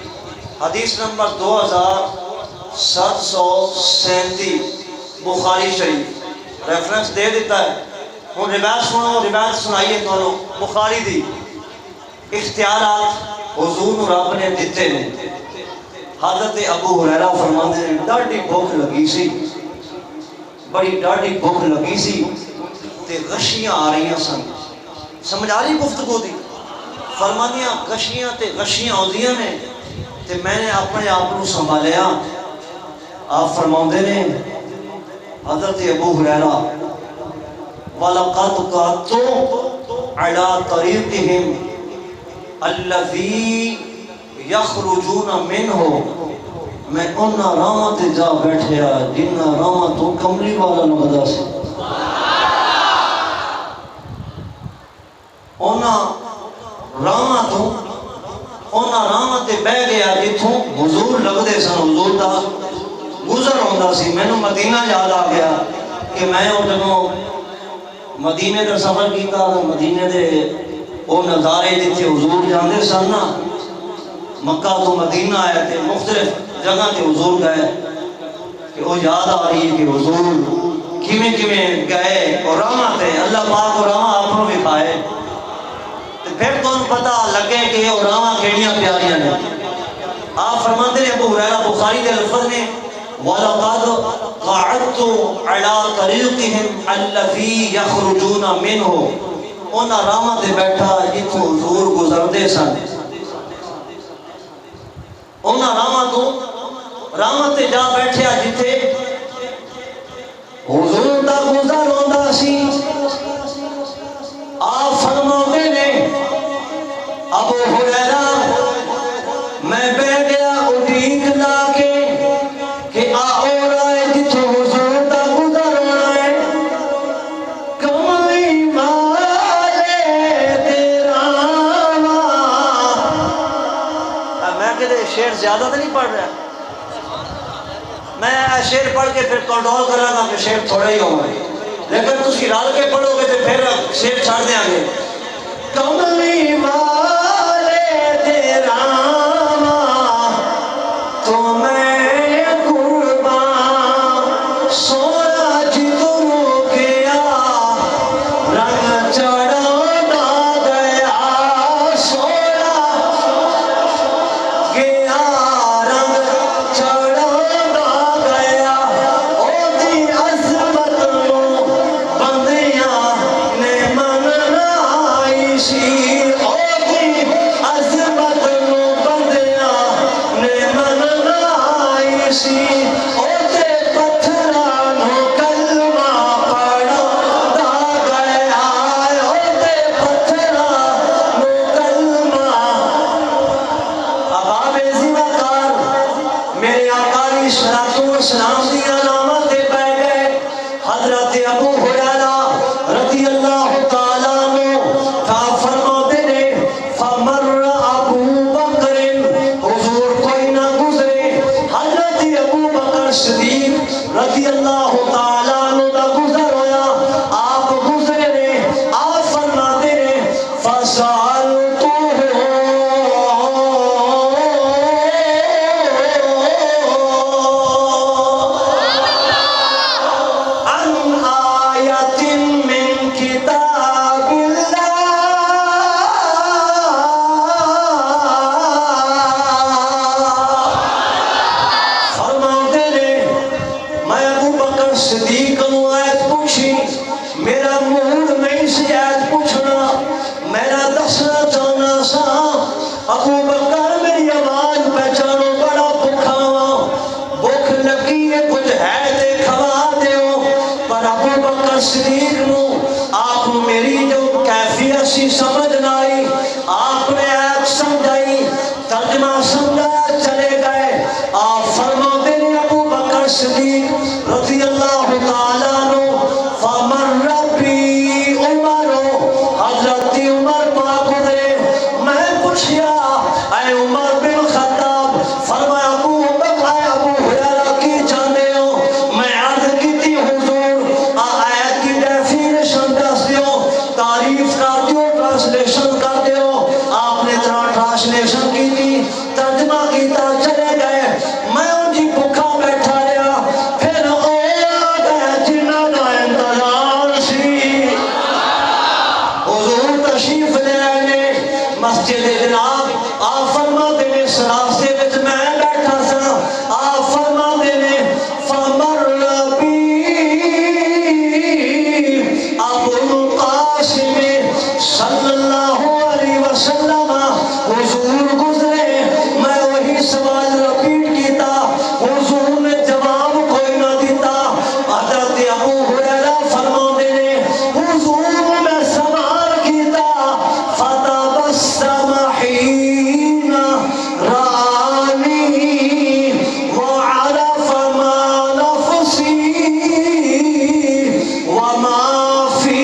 حدیث نمبر 2737 بخاری شریف، ریفرنس دے دیتا ہے۔ ہوں روایت سنو، روایت سنائیے تو بخاری دی۔ اختیارات حضور رب نے دیتے نے۔ حضرت ابو ہریرہ فرماندے نے ڈاڈی بھوک لگی سی، بڑی ڈاڈی بھوک لگی سی تے غشیاں آ رہی سن، سمجھ آ رہی گفتگو دی؟ فرمانیاں غشیاں تے غشیاں آدیاں نے تے میں نے اپنے آپ کو سنبھالیا۔ آپ فرماندے نے حضرت ابو ہریرہ وَلَقَدْ قَعَدْتُ عَلَىٰ طَرِيقِهِمْ الَّذِي يَخْرُجُونَ مِنْهُ، میں انہاں راہاں تے جا بیٹھیا جنہاں راہاں تو کملی والا لگدا سی، انہاں راہاں تے بہ گیا جتھوں حضور لگدے سن، حضور دا گزر ہوندا سی۔ مینوں مدینہ یاد آ گیا کہ میں جدوں مدینے دا سفر کیتا، مدینے دے وہ نظارے جتھے حضور جاندے سن نا، مکہ تو مدینہ آئے تھے، مختلف جگہ تے حضور گئے کہ وہ یاد آ رہی ہے کہ حضور کیویں گئے اور راہاں تے اللہ پاک اور راہاں آپ کو دکھائے، پھر تو پتہ لگے کہ یہ راہاں کیڑیاں پیاریاں نے۔ آپ فرماتے ہیں ابو ہریرہ بخاری کے لفظ میں وَلَقَدْ قَعَدْتُ عَلَىٰ طَرِيقِهِمْ الَّذِي يَخْرُجُونَ مِنْهُ، انہاں راہاں تے بیٹھا جتھوں حضور گزردے سن، انہاں راہاں تے جا بیٹھیا جتھے حضور دا گزر ہوندا سی۔ آپ فرماتے نے ابو ہریرہ میں بیٹھ گیا اڈیک لا کے کہ آؤ رائے جتھوں حضور دا گزر ہونا زیادہ تو نہیں پڑھ رہا؟ میں شعر پڑھ کے پھر کنٹرول کرا گا کہ شعر تھوڑا ہی ہوگا، لیکن تسی رل کے پڑھو گے تو پھر شعر چھڑ دیں گے۔ کملی والے تیرا تو میں قربان، سونا جدوں گیا رنگ چڑھانا گیا، سونا گیا رنگ چڑھانا گیا، او دی عظمت نو بندیاں نے مننا آئی سی، او دی عظمت نو بندیاں نے مننا آئی سی، او تے پتھراں نو کلمہ پڑھانا گیا، او تے پتھراں نو کلمہ۔ اب آپ زیوہ کار میرے آقا علیہ الصلوۃ والسلام دی علامت پہ گئے۔ حضرت ابو ہریرہ رضی اللہ تعالیٰ عنہ کا فرماتے نے فمر ابو بکر، حضور کوئی نہ گزرے، حضرت ابو بکر صدیق رضی اللہ تعالیٰ عنہ دا گزر ہویا، آپ گزرے نے، آپ فرماتے نے فسألتہ عن آیت من کتاب اللہ، فرماتے نے میں ابو بکر صدیق کو آیت پوچھی، میرا موڈ نہیں سی آیت پوچھنا، میرا دسنا چاہنا سا ابو بکر میری آواز پہچانو، بڑا بھوکا ہوا، بھوک لگی ہے کچھ ہے تے کھوا دیو۔ پر ابو بکر صدیق نو آپ میری جو کیفیت سی سمجھ نہ آئی، آپ نے ایک سمجھائی، ترجمہ سمجھایا، چلے گئے۔ آپ فرماتے ہیں ابو بکر صدیق رضی اللہ تعالیٰ عنہ فمر ربی عمر، حضرت عمر پاک گزرے، میں پوچھیا اے عمر بن خطاب، فرمایا ابو ہریرہ کی جانے ہو؟ میں عرض کی تھی حضور آیت کی ڈیفینیشن دس دیو، تعریف کر دیو، ٹرانسلیشن کر دیو۔ آپ نے ٹرانسلیشن کی تھی، ترجمہ کیتا، چلے گئے، میں ان جی بھوکا بیٹھا رہا، پھر او آ گئے جنہاں دا انتظار سی، حضور تشریف لے آئے مسجد جناب، آپ فرماتے نے اس راستے وچ میں بیٹھا سا، آپ فرماتے نے فمر بی ابو القاسم صلی اللہ علیہ وسلم، حضور گزرے، میں وہی سوال رپیٹ کیتا، حضور نے جواب کوئی نہ دیتا۔ حضرت ابو ہریرہ فرماتے نے حضور نے سوال کیتا، فتبسم حین رآنی وعرف ما نفسی وما فی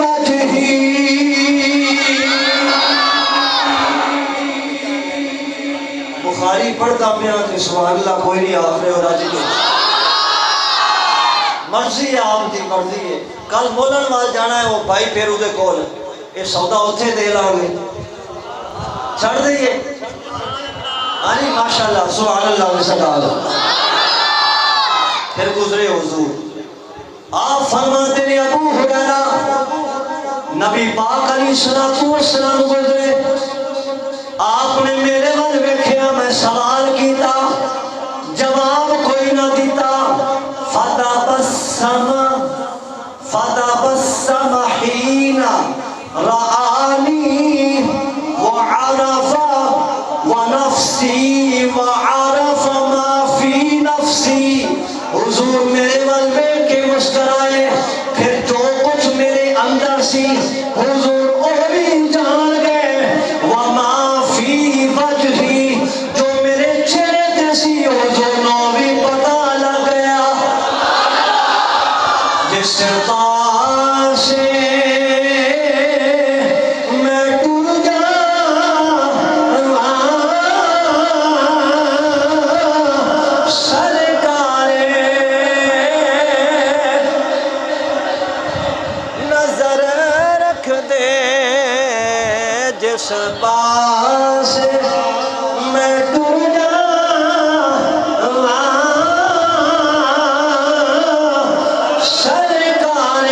وجہی۔ بخاری پڑھتا پیا کہ سبحان اللہ کوئی نہیں آخرے اور آج کے مرضی ہے، آپ کی مرضی ہے۔ کل مولن وال جانا ہے وہ بھائی پیرو دے کول، یہ سودا اتھے دے لاؤ گے، چھڑ دئیے؟ ہاں جی ماشاءاللہ سبحان اللہ وسلام۔ پھر گزرے حضور، آپ فرماتے ہیں ابو ہریرہ نبی پاک علیہ الصلوۃ والسلام گزرے، آپ نے میرے ول ویکھیا، میں سوال کیتا، جواب کوئی نہ دیتا، فتبسم حین رآنی وعرف ونفسی وعرف ما فی نفسی، حضور میرے ول ویکھ کے مسکرائے، پھر جو کچھ میرے اندر سی حضور وہ بھی جان گئے، وما فی وجہی، جو میرے چہرے تے سی حضور نو بھی پتہ لگ گیا۔ جس پاس سے میں ٹر جاواں جس پاس میں ٹر جاواں سرکار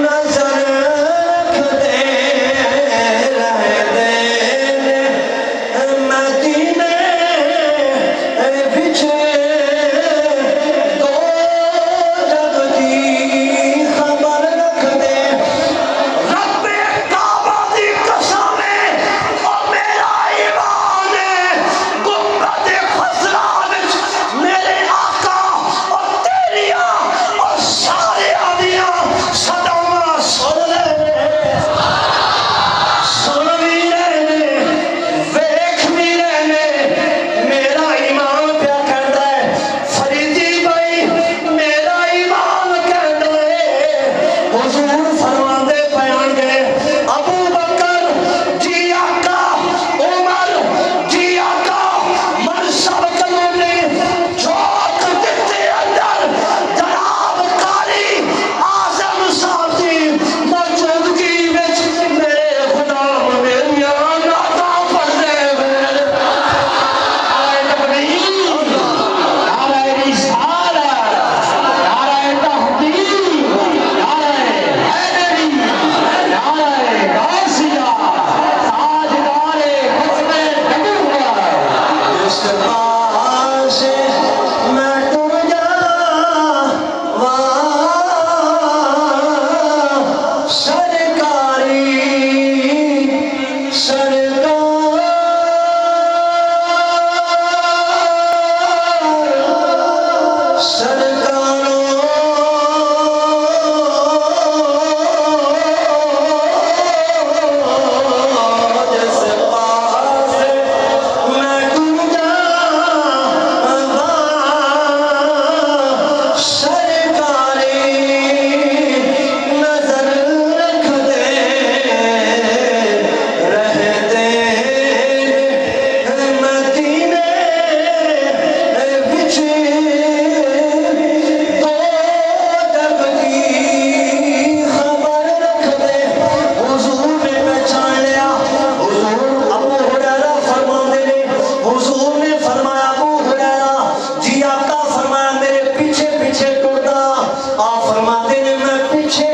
نظر رکھتے رہتے مدینے وچ دو جگ دی خبر رکھتے رب کعبہ دی قسم او میرا ایمان گنبد خضرا وچ میرے آقا اور تیریاں اور سارے آدیاں صداواں سن بھی رہنے ویکھ بھی رہنے میرا ایمان پیا کہتا ہے فریدی بھائی میرا ایمان کہتا ہے حضور فرماندے بیان گئے ابو بکر جی آقا عمر جی آقا منصب کلونی چوک دیتے اندر جناب قاری اعظم صاحب دی موجودگی وچ میرے غلام میریاں نعتاں پڑھدے ہوئے نعرہ تکبیر نعرہ رسالت نعرہ تحقیق نعرہ حیدری نعرہ غوثیہ تاجدار ختم نبوت جس پاس میں ٹر جاواں سرکاری جس پاس میں ٹر جاواں سرکاری نظر رکھتے رہتے مدینے وچ دو جگ دی خبر رکھتے حضور نے پہچان لیا حضور ابو ہریرہ فرماندے نے حضور نے فرمایا ابو ہریرہ جی آقا فرمایا میرے پیچھے پیچھے ٹردا آپ فرماتے نے میں پیچھے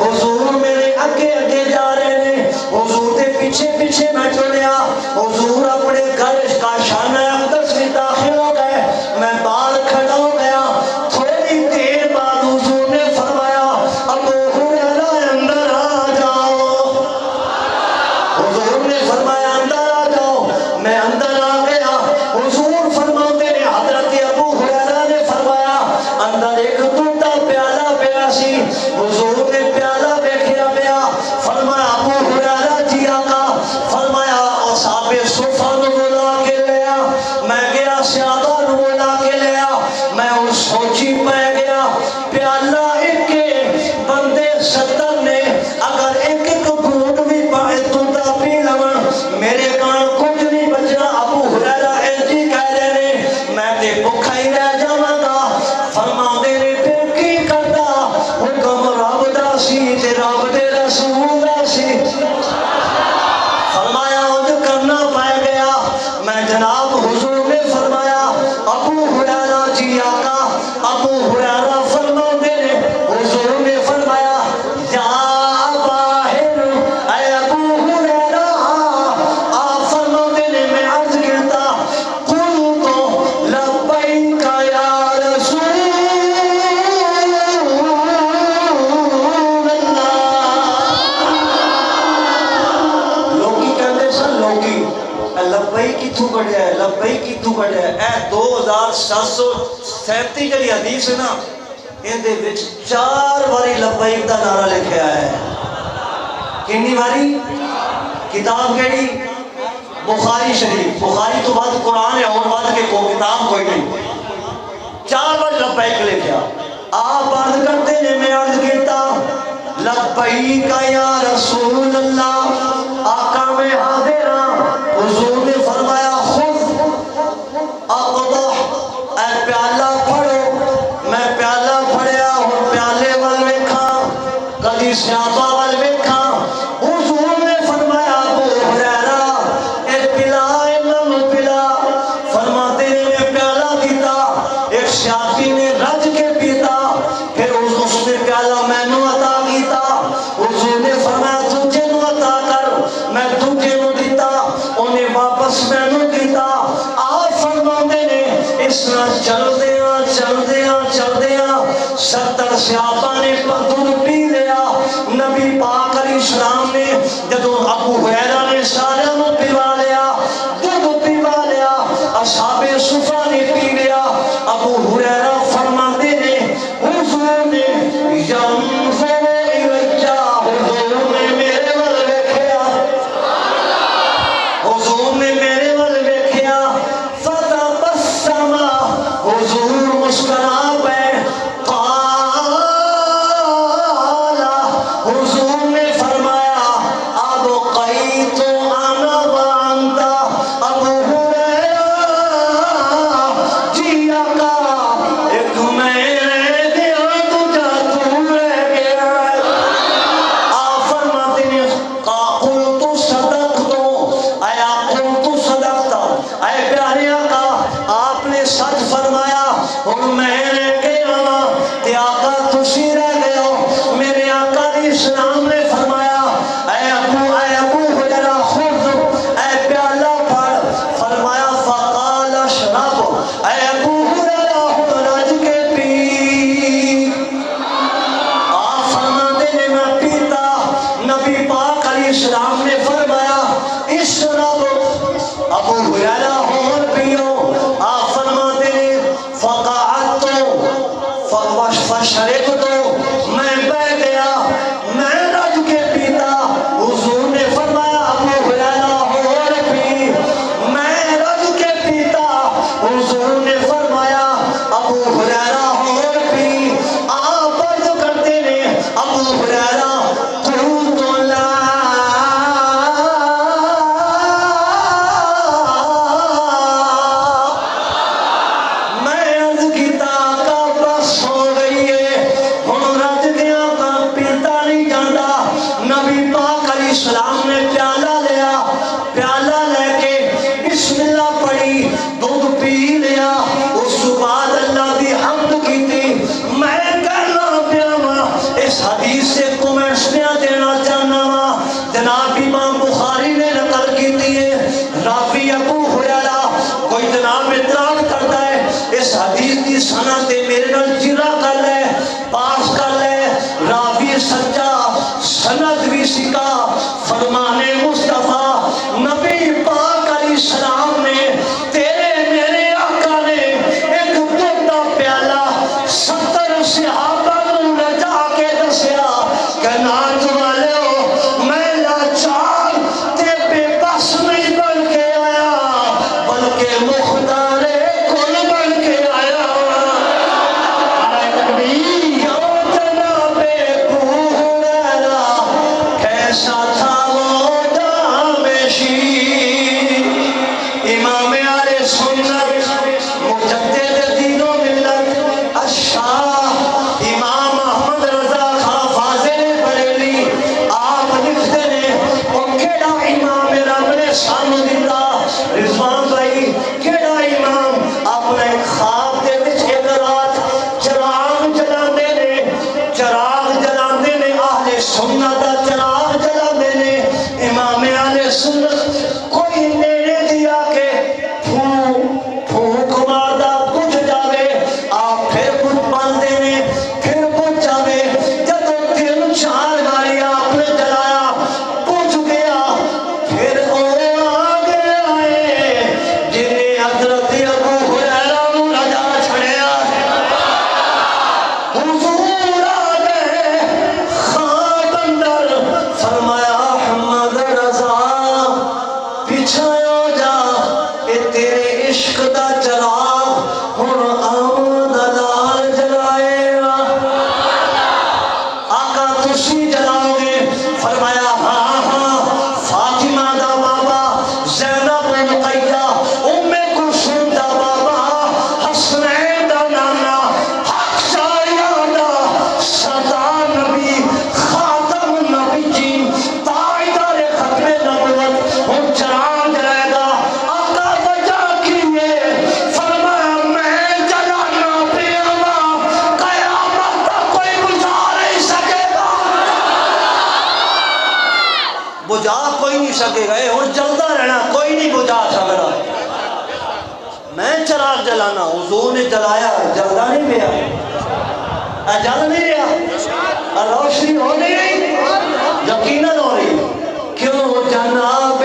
حضور میرے اگے اگے جا رہے نے حضور دے پیچھے پیچھے میں چلیا حضور اپنے گھر کا شانہ اقدس میں داخل ہو گئے میں باہر کھڑا ہو گیا تھوڑی دیر بعد حضور نے فرمایا ابو ہریرہ اندر آ جاؤ حضور نے فرمایا اندر آ جاؤ میں اندر آ گیا حضور فرماتے نے حضرت ابو ہریرہ نے فرمایا اندر ایک ٹوٹا پیالہ پیا سی حضور نے پیالہ دیکھیا پیا فرمایا ابو ہریرہ جی آقا فرمایا او صاحب صفہ نو بلا کے لیا میں گیا صحابہ نو بلا کے لیا میں اس سوچی پہ گیا پیالہ ایک بندے 70 نے اگر ایک ایک گھونٹ بھی پائے ٹوٹا پی لون میرے کان کچھ نہیں بچنا ابو ہریرہ ایجی کہہ رہے نے میں تے بھوکا ہی رہ جاواں گا فرماندے نے پھر کی کردا حکم رب دا سی تے رب دے رسول دا سی فرمایا اج کرنا پائے گیا میں جناب حضور نے فرمایا ابو ہریرہ جی آقا ابو ہریرہ فرماندے نے حضور نے فرمایا یا باہر اے ابو ہریرہ آپ فرماندے نے میں عرض کرتا قل تو لبیک یا رسول اللہ لوگی کہتے سن لوگی لبئی کتھوں کڑیا ہے لبئی کتھوں کڑیا ہے اے 2737 جڑی حدیث ہے نا ان دے وچ 4 باری لبیک دا نعرہ لکھیا ہے کنی باری کتاب کیڑی بخاری شریف بخاری تو بعد قرآن ہے اور بعد کے کو کتاب کوئی نہیں 4 بار لبیک لکھیا آپ عرض کرتے نے میں عرض کیتا لبیک یا رسول اللہ آقا میں حاضر ہاں حضور نے فرمایا خذ اقضح اے پیالہ پڑھو میں پیالہ پڑھیا اور پیالے وال ویکھاں کدی صحابہ وال ویکھاں حضور 70 صحابہ نے دودھ پی لیا نبی پاک علیہ السلام نے جدو ابو ہریرہ نے سارے نو پیوا لیا دودھ پیوا لیا اصحاب صفہ نے پی لیا ابو ہریرہ فرماتے نے حضور نے ینظر الیہ حضور نے میرے ول ویکھیا حضور نے میرے ول ویکھیا فتبسم حضور مسکرا پے حضور نے فرمایا اب قئی تو آنا وانتا ابو ہریرہ جی آقا ایک میرے دیا تجھا تو رہ گیا آپ فرماتے ہیں قلت صدقت ایا قلت صدقت اے پیارے آقا آپ نے سچ فرمایا اور میں رہ گیا تے آقا تسی رہ گئے ہو میرے آقا علیہ السلام نے فرمایا اے ابو ہریرہ خود اے پیالہ پھڑ فرمایا فقال اشرب اے ابو ہریرہ رج کے پی آپ فرماتے نے میں پیتا نبی پاک علیہ السلام نے فرمایا اشرب ابو ہریرہ اور پیو آپ فرماتے نے فقعت فشربت میں بیٹھ گیا میں رج کے پیتا حضور نے فرمایا ابو ہریرہ اور پی میں رج کے پیتا حضور نے فرمایا ابو ہریرہ اور پی آپ عرض کرتے نے ابو ہریرہ قلت لا میں عرض کیتا کا بس ہو گئی ہے ہن رج گیا کا پیتا نہیں جاندا نبی پاک علیہ السلام نے پیالہ لیا پیالہ لے کے بسم اللہ پڑھی دودھ پی لیا اس بعد اللہ دی حمد کیتی میں کہنا پیا اس حدیث سے کو میں سنیا دینا چاہنا وا جناب امام بخاری نے نقل کیتی ہے راوی ابو ہریرہ کوئی جناب اعتراض کرتا ہے اس حدیث کی سند میرے نال جرا کر لے پاس کر لے راوی سچا سند بھی سکا فرمان مصطفیٰ نبی پاک علیہ السلام نے تیرے میرے آقا نے ایک دودھ دا پیالہ 70 صحابہ نوں لجا کے دسیا کہ نات والے ہو میں لاچار تے بے بس نہیں بن کے آیا بلکہ مختار کل بن کے آیا کیسا تھا وہ جامشی امام اہل سنت مجدد دین و ملت الشاہ امام احمد رضا خان فاضل بریلوی آپ لکھتے ہیں وہ کیڑا امام رب نے سانو دیتا رضوان بھائی کیڑا امام اپنے خواب دے وچ ایک رات چراغ جلاندے نے اہل سنت دا چراغ جلاندے نے امام اہل سنت کوئی نیڑے دیا کہ پھونک ماردا بجھ جاوے آپ پھر بجھ پاندے نے پھر بجھ جاوے جدو 3-4 باری آپ نے جلایا بجھ گیا پھر او آگے آئے جنہیں حضرت ابو ہریرہ نوں لجا چھڑیا حضور آگے خواب اندر فرمایا احمد رضا پیچھے ہو جا اے تیرے عشق دا چراغ ہن آمد لال جلائے گا آقا تسی جلاؤ گے فرمایا ہاں ہاں فاطمہ دا بابا زینب رقیہ ام کلثوم دا بابا حسنین دا نانا حق شاہیہ دا صدا نبی خاتم نبی جی تاجدار ختم نبوت ہن چراغ جلائے گا آقا وجہ کیے فرمایا میں جلانا پیا قیامت تک کوئی بجھا نہیں سکے گا بجھا کوئی نہیں سکے گا ہن جلدا رہنا کوئی نہیں بجھا سکتا میں چراغ جلانا حضور نے جلایا جلدا نہیں پیا جل نہیں رہا، روشنی ہو نہیں رہی، یقیناً ہو رہی. کیوں جناب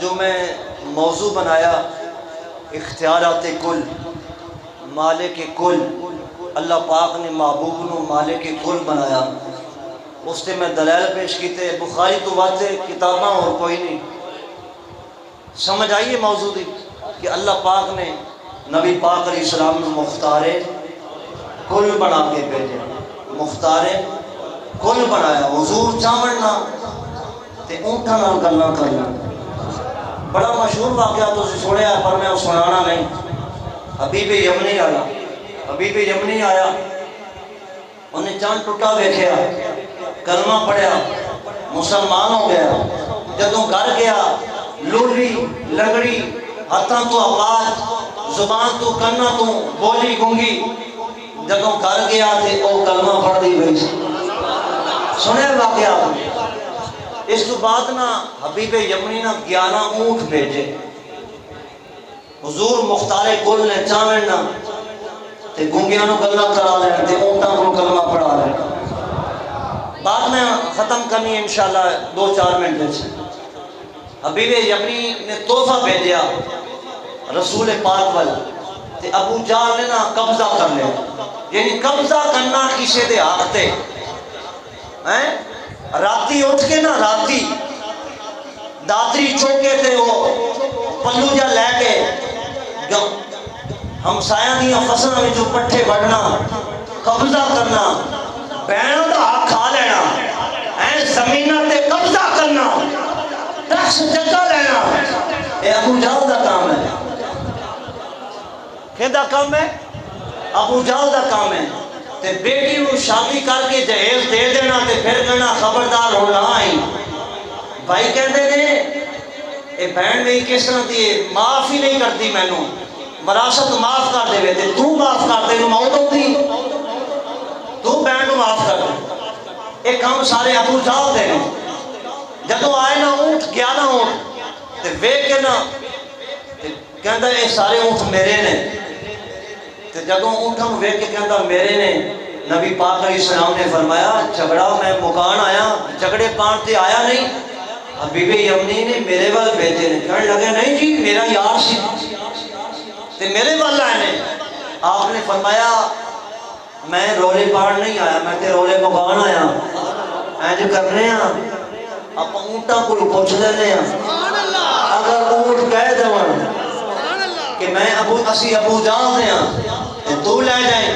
جو میں موضوع بنایا اختیارات کل، مالک کل، اللہ پاک نے محبوب نو مالک کل بنایا. اس سے میں دلائل پیش کیتے. بخاری تو واضح کتاباں اور کوئی نہیں. سمجھ آئیے موضوع دی کہ اللہ پاک نے نبی پاک علیہ السلام نے مختار کل بنا کے بھیجے. مختار کل بنایا. حضور چاہنا تے اونٹاں نال گلاں کرنا. بڑا مشہور واقعہ تو سنیا ہے پر میں وہ سنانا نہیں. حبیب یمنی آیا. حبیب یمنی آیا، انہیں چاند ٹوٹا ویکھیا، کلمہ پڑھیا، مسلمان ہو گیا. جدوں گھر گیا لوڑی لنگڑی، ہاتھاں تو آواز، زبان تو کنا تو بولی گونگی. جدوں گھر گیا تے او کلمہ پڑھ دی گئی. سنیا واقعہ. اس تو بعد نا حبیب یمنی نا 11 اونٹ بھیجے. حضور مختار کل نے چاہن نا تے گونگیاں نو گلاں کرا لین تے اونٹاں کو کلمہ پڑھا لین. بعد میں ختم کرنی انشاءاللہ 2-4 منٹ وچ. حبیب یمنی نے تحفہ بھیجیا رسول پاک والا تے ابو جہل نے نا قبضہ کر لیا. یعنی قبضہ کرنا کسی دے حق تے ہیں. راتی اٹھ کے نا راتی دادری چوکے تے وہ پلو جا لے کے ہمسایاں دیاں فصلاں وچوں پٹھے وڈنا، قبضہ کرنا، بہنوں دا حق کھا لینا، زمیناں تے قبضہ کرنا، ٹیکس جگہ لینا. اے ابو جہل دا کام ہے. کہندا کام ہے؟ ابو جہل دا کام ہے. تے بیٹی نو شادی کر کے جہیز دے دینا تے پھر کہنا خبردار ہونا آئی. بھائی کہندے نے اے بہن میری کس طرح دی معاف ہی نہیں کرتی مینوں، وراثت معاف کر دے تے تو معاف کر دے موت ہوتی تو بہن نو معاف کر دے. اے کام سارے ابو جہل دے نے. جدوں آئے نا اونٹ 11 اونٹ تے ویکھ کے نا تے کہندا اے سارے اونٹ میرے نے. تے جدوں اونٹاں نو ویکھ کے کہندا میرے نے، نبی پاک علیہ السلام نے فرمایا جھگڑا میں مکان آیا، جھگڑے پان تے آیا نہیں. حبیب یمنی نے میرے وال بھیجے نے. کہنے لگے نہیں جی میرا یار سی تے میرے وال آئے نے. آپ نے فرمایا میں رولے پان نہیں آیا، میں تے رولے مکان آیا. اینج کرنے ہیں آپ اونٹاں کو پوچھ لینے ہیں. اگر اونٹ کہہ دون کہ میں اسی ابو جہل دے ہاں تو لے جائیں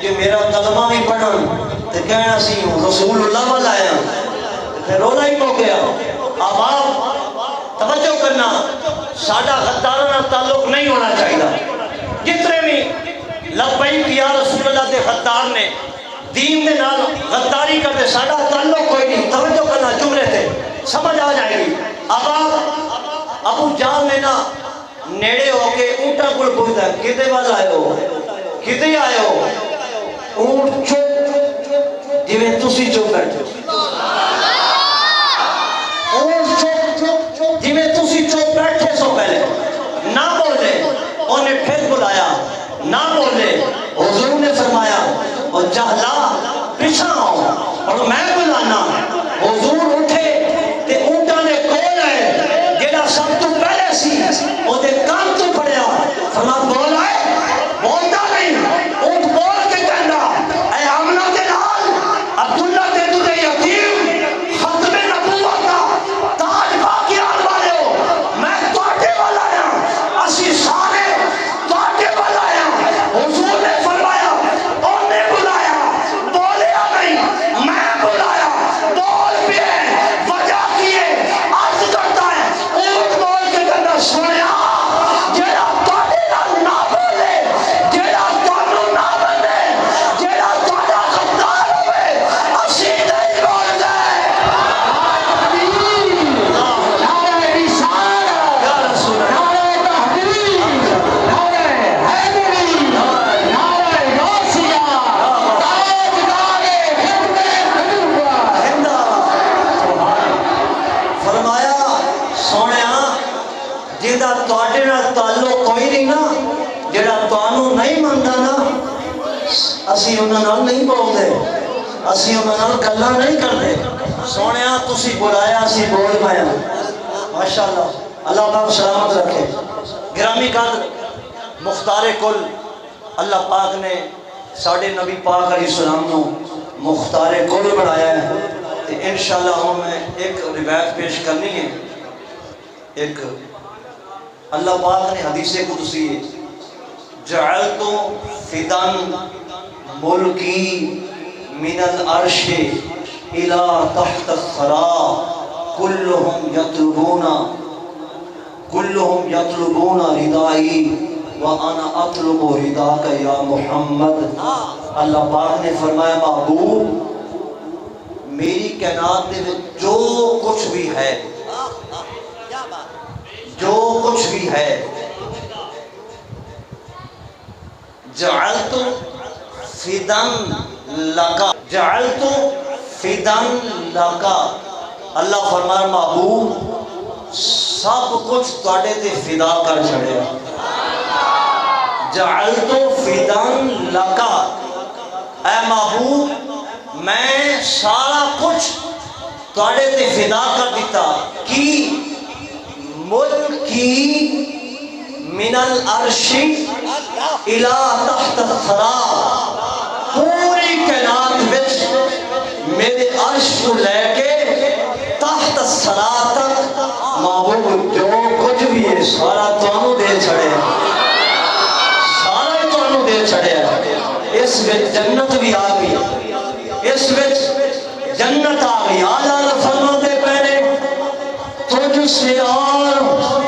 کہ میرا کلمہ بھی پڑھن تے کہنا سی رسول اللہ والا آیا پھر رونا ہی ہو گیا. اب آپ توجہ کرنا، ساڈا غداروں نال تعلق نہیں ہونا چاہیے. جتنے بھی لبیک یا رسول اللہ دے غدار نے دین دے نال غداری کرتے ساڈا تعلق کوئی نہیں. توجہ کرنا جملے تے سمجھ آ جائے گی. اب آپ ابو جہل نے نا نیڑے ہو کے اونٹاں کو پوچھتا کدے وال آئے ہو، کدے آئے ہو؟ اونٹ چپ جویں تسی چپ بیٹھے ہو. اونٹ چپ جویں تسی چپ بیٹھے سو پہلے نہ بولے. انہیں پھر بلایا نہ بولے. حضور نے فرمایا اور جہلا پیچھے آؤ اور میں بلانا. حضور اٹھے تے اونٹاں نے کول آئے جیڑا سب تو پہلے سی وہ تعلق کوئی نہیں نا جڑا تانوں نہیں منتا نا اسی انہاں نال نہیں بولدے اسی انہاں نال گلاں نہیں کردے سونیا تسی بلایا اسی بول پایا ماشاءاللہ اللہ پاک سلامت رکھے گرامی قدر مختار کل اللہ پاک نے ساڑھے نبی پاک علیہ السلام نو مختار کل بنایا ہے تو انشاءاللہ ہمیں ایک روایت پیش کرنی ہے ایک اللہ پاک نے حدیث قدسی ہے جعلت فدن ملکی من العرش الى تحت الثرى كلهم يطلبون ردائی وانا اطلب رداک یا محمد اللہ پاک نے فرمایا محبوب میری کائنات میں جو کچھ بھی ہے جعلت فدن لکا اللہ فرمایا محبوب سب کچھ تواڈے تے فدا کر چھڑیا جعلت فدن لکا اے محبوب میں سارا کچھ تواڈے تے فدا کر دیتا کی ملکی من العرش الى تحت الثرى پوری کائنات وچ میرے عرش کو لے کے تحت الثرى تک محبوب جو کچھ بھی ہے سارا تانوں دے چھڑیا سارا تانوں دے چھڑیا اس وچ جنت بھی آ گئی اس وچ جنت آ گئی آلہ فرماتے پہلے تجھ سے اور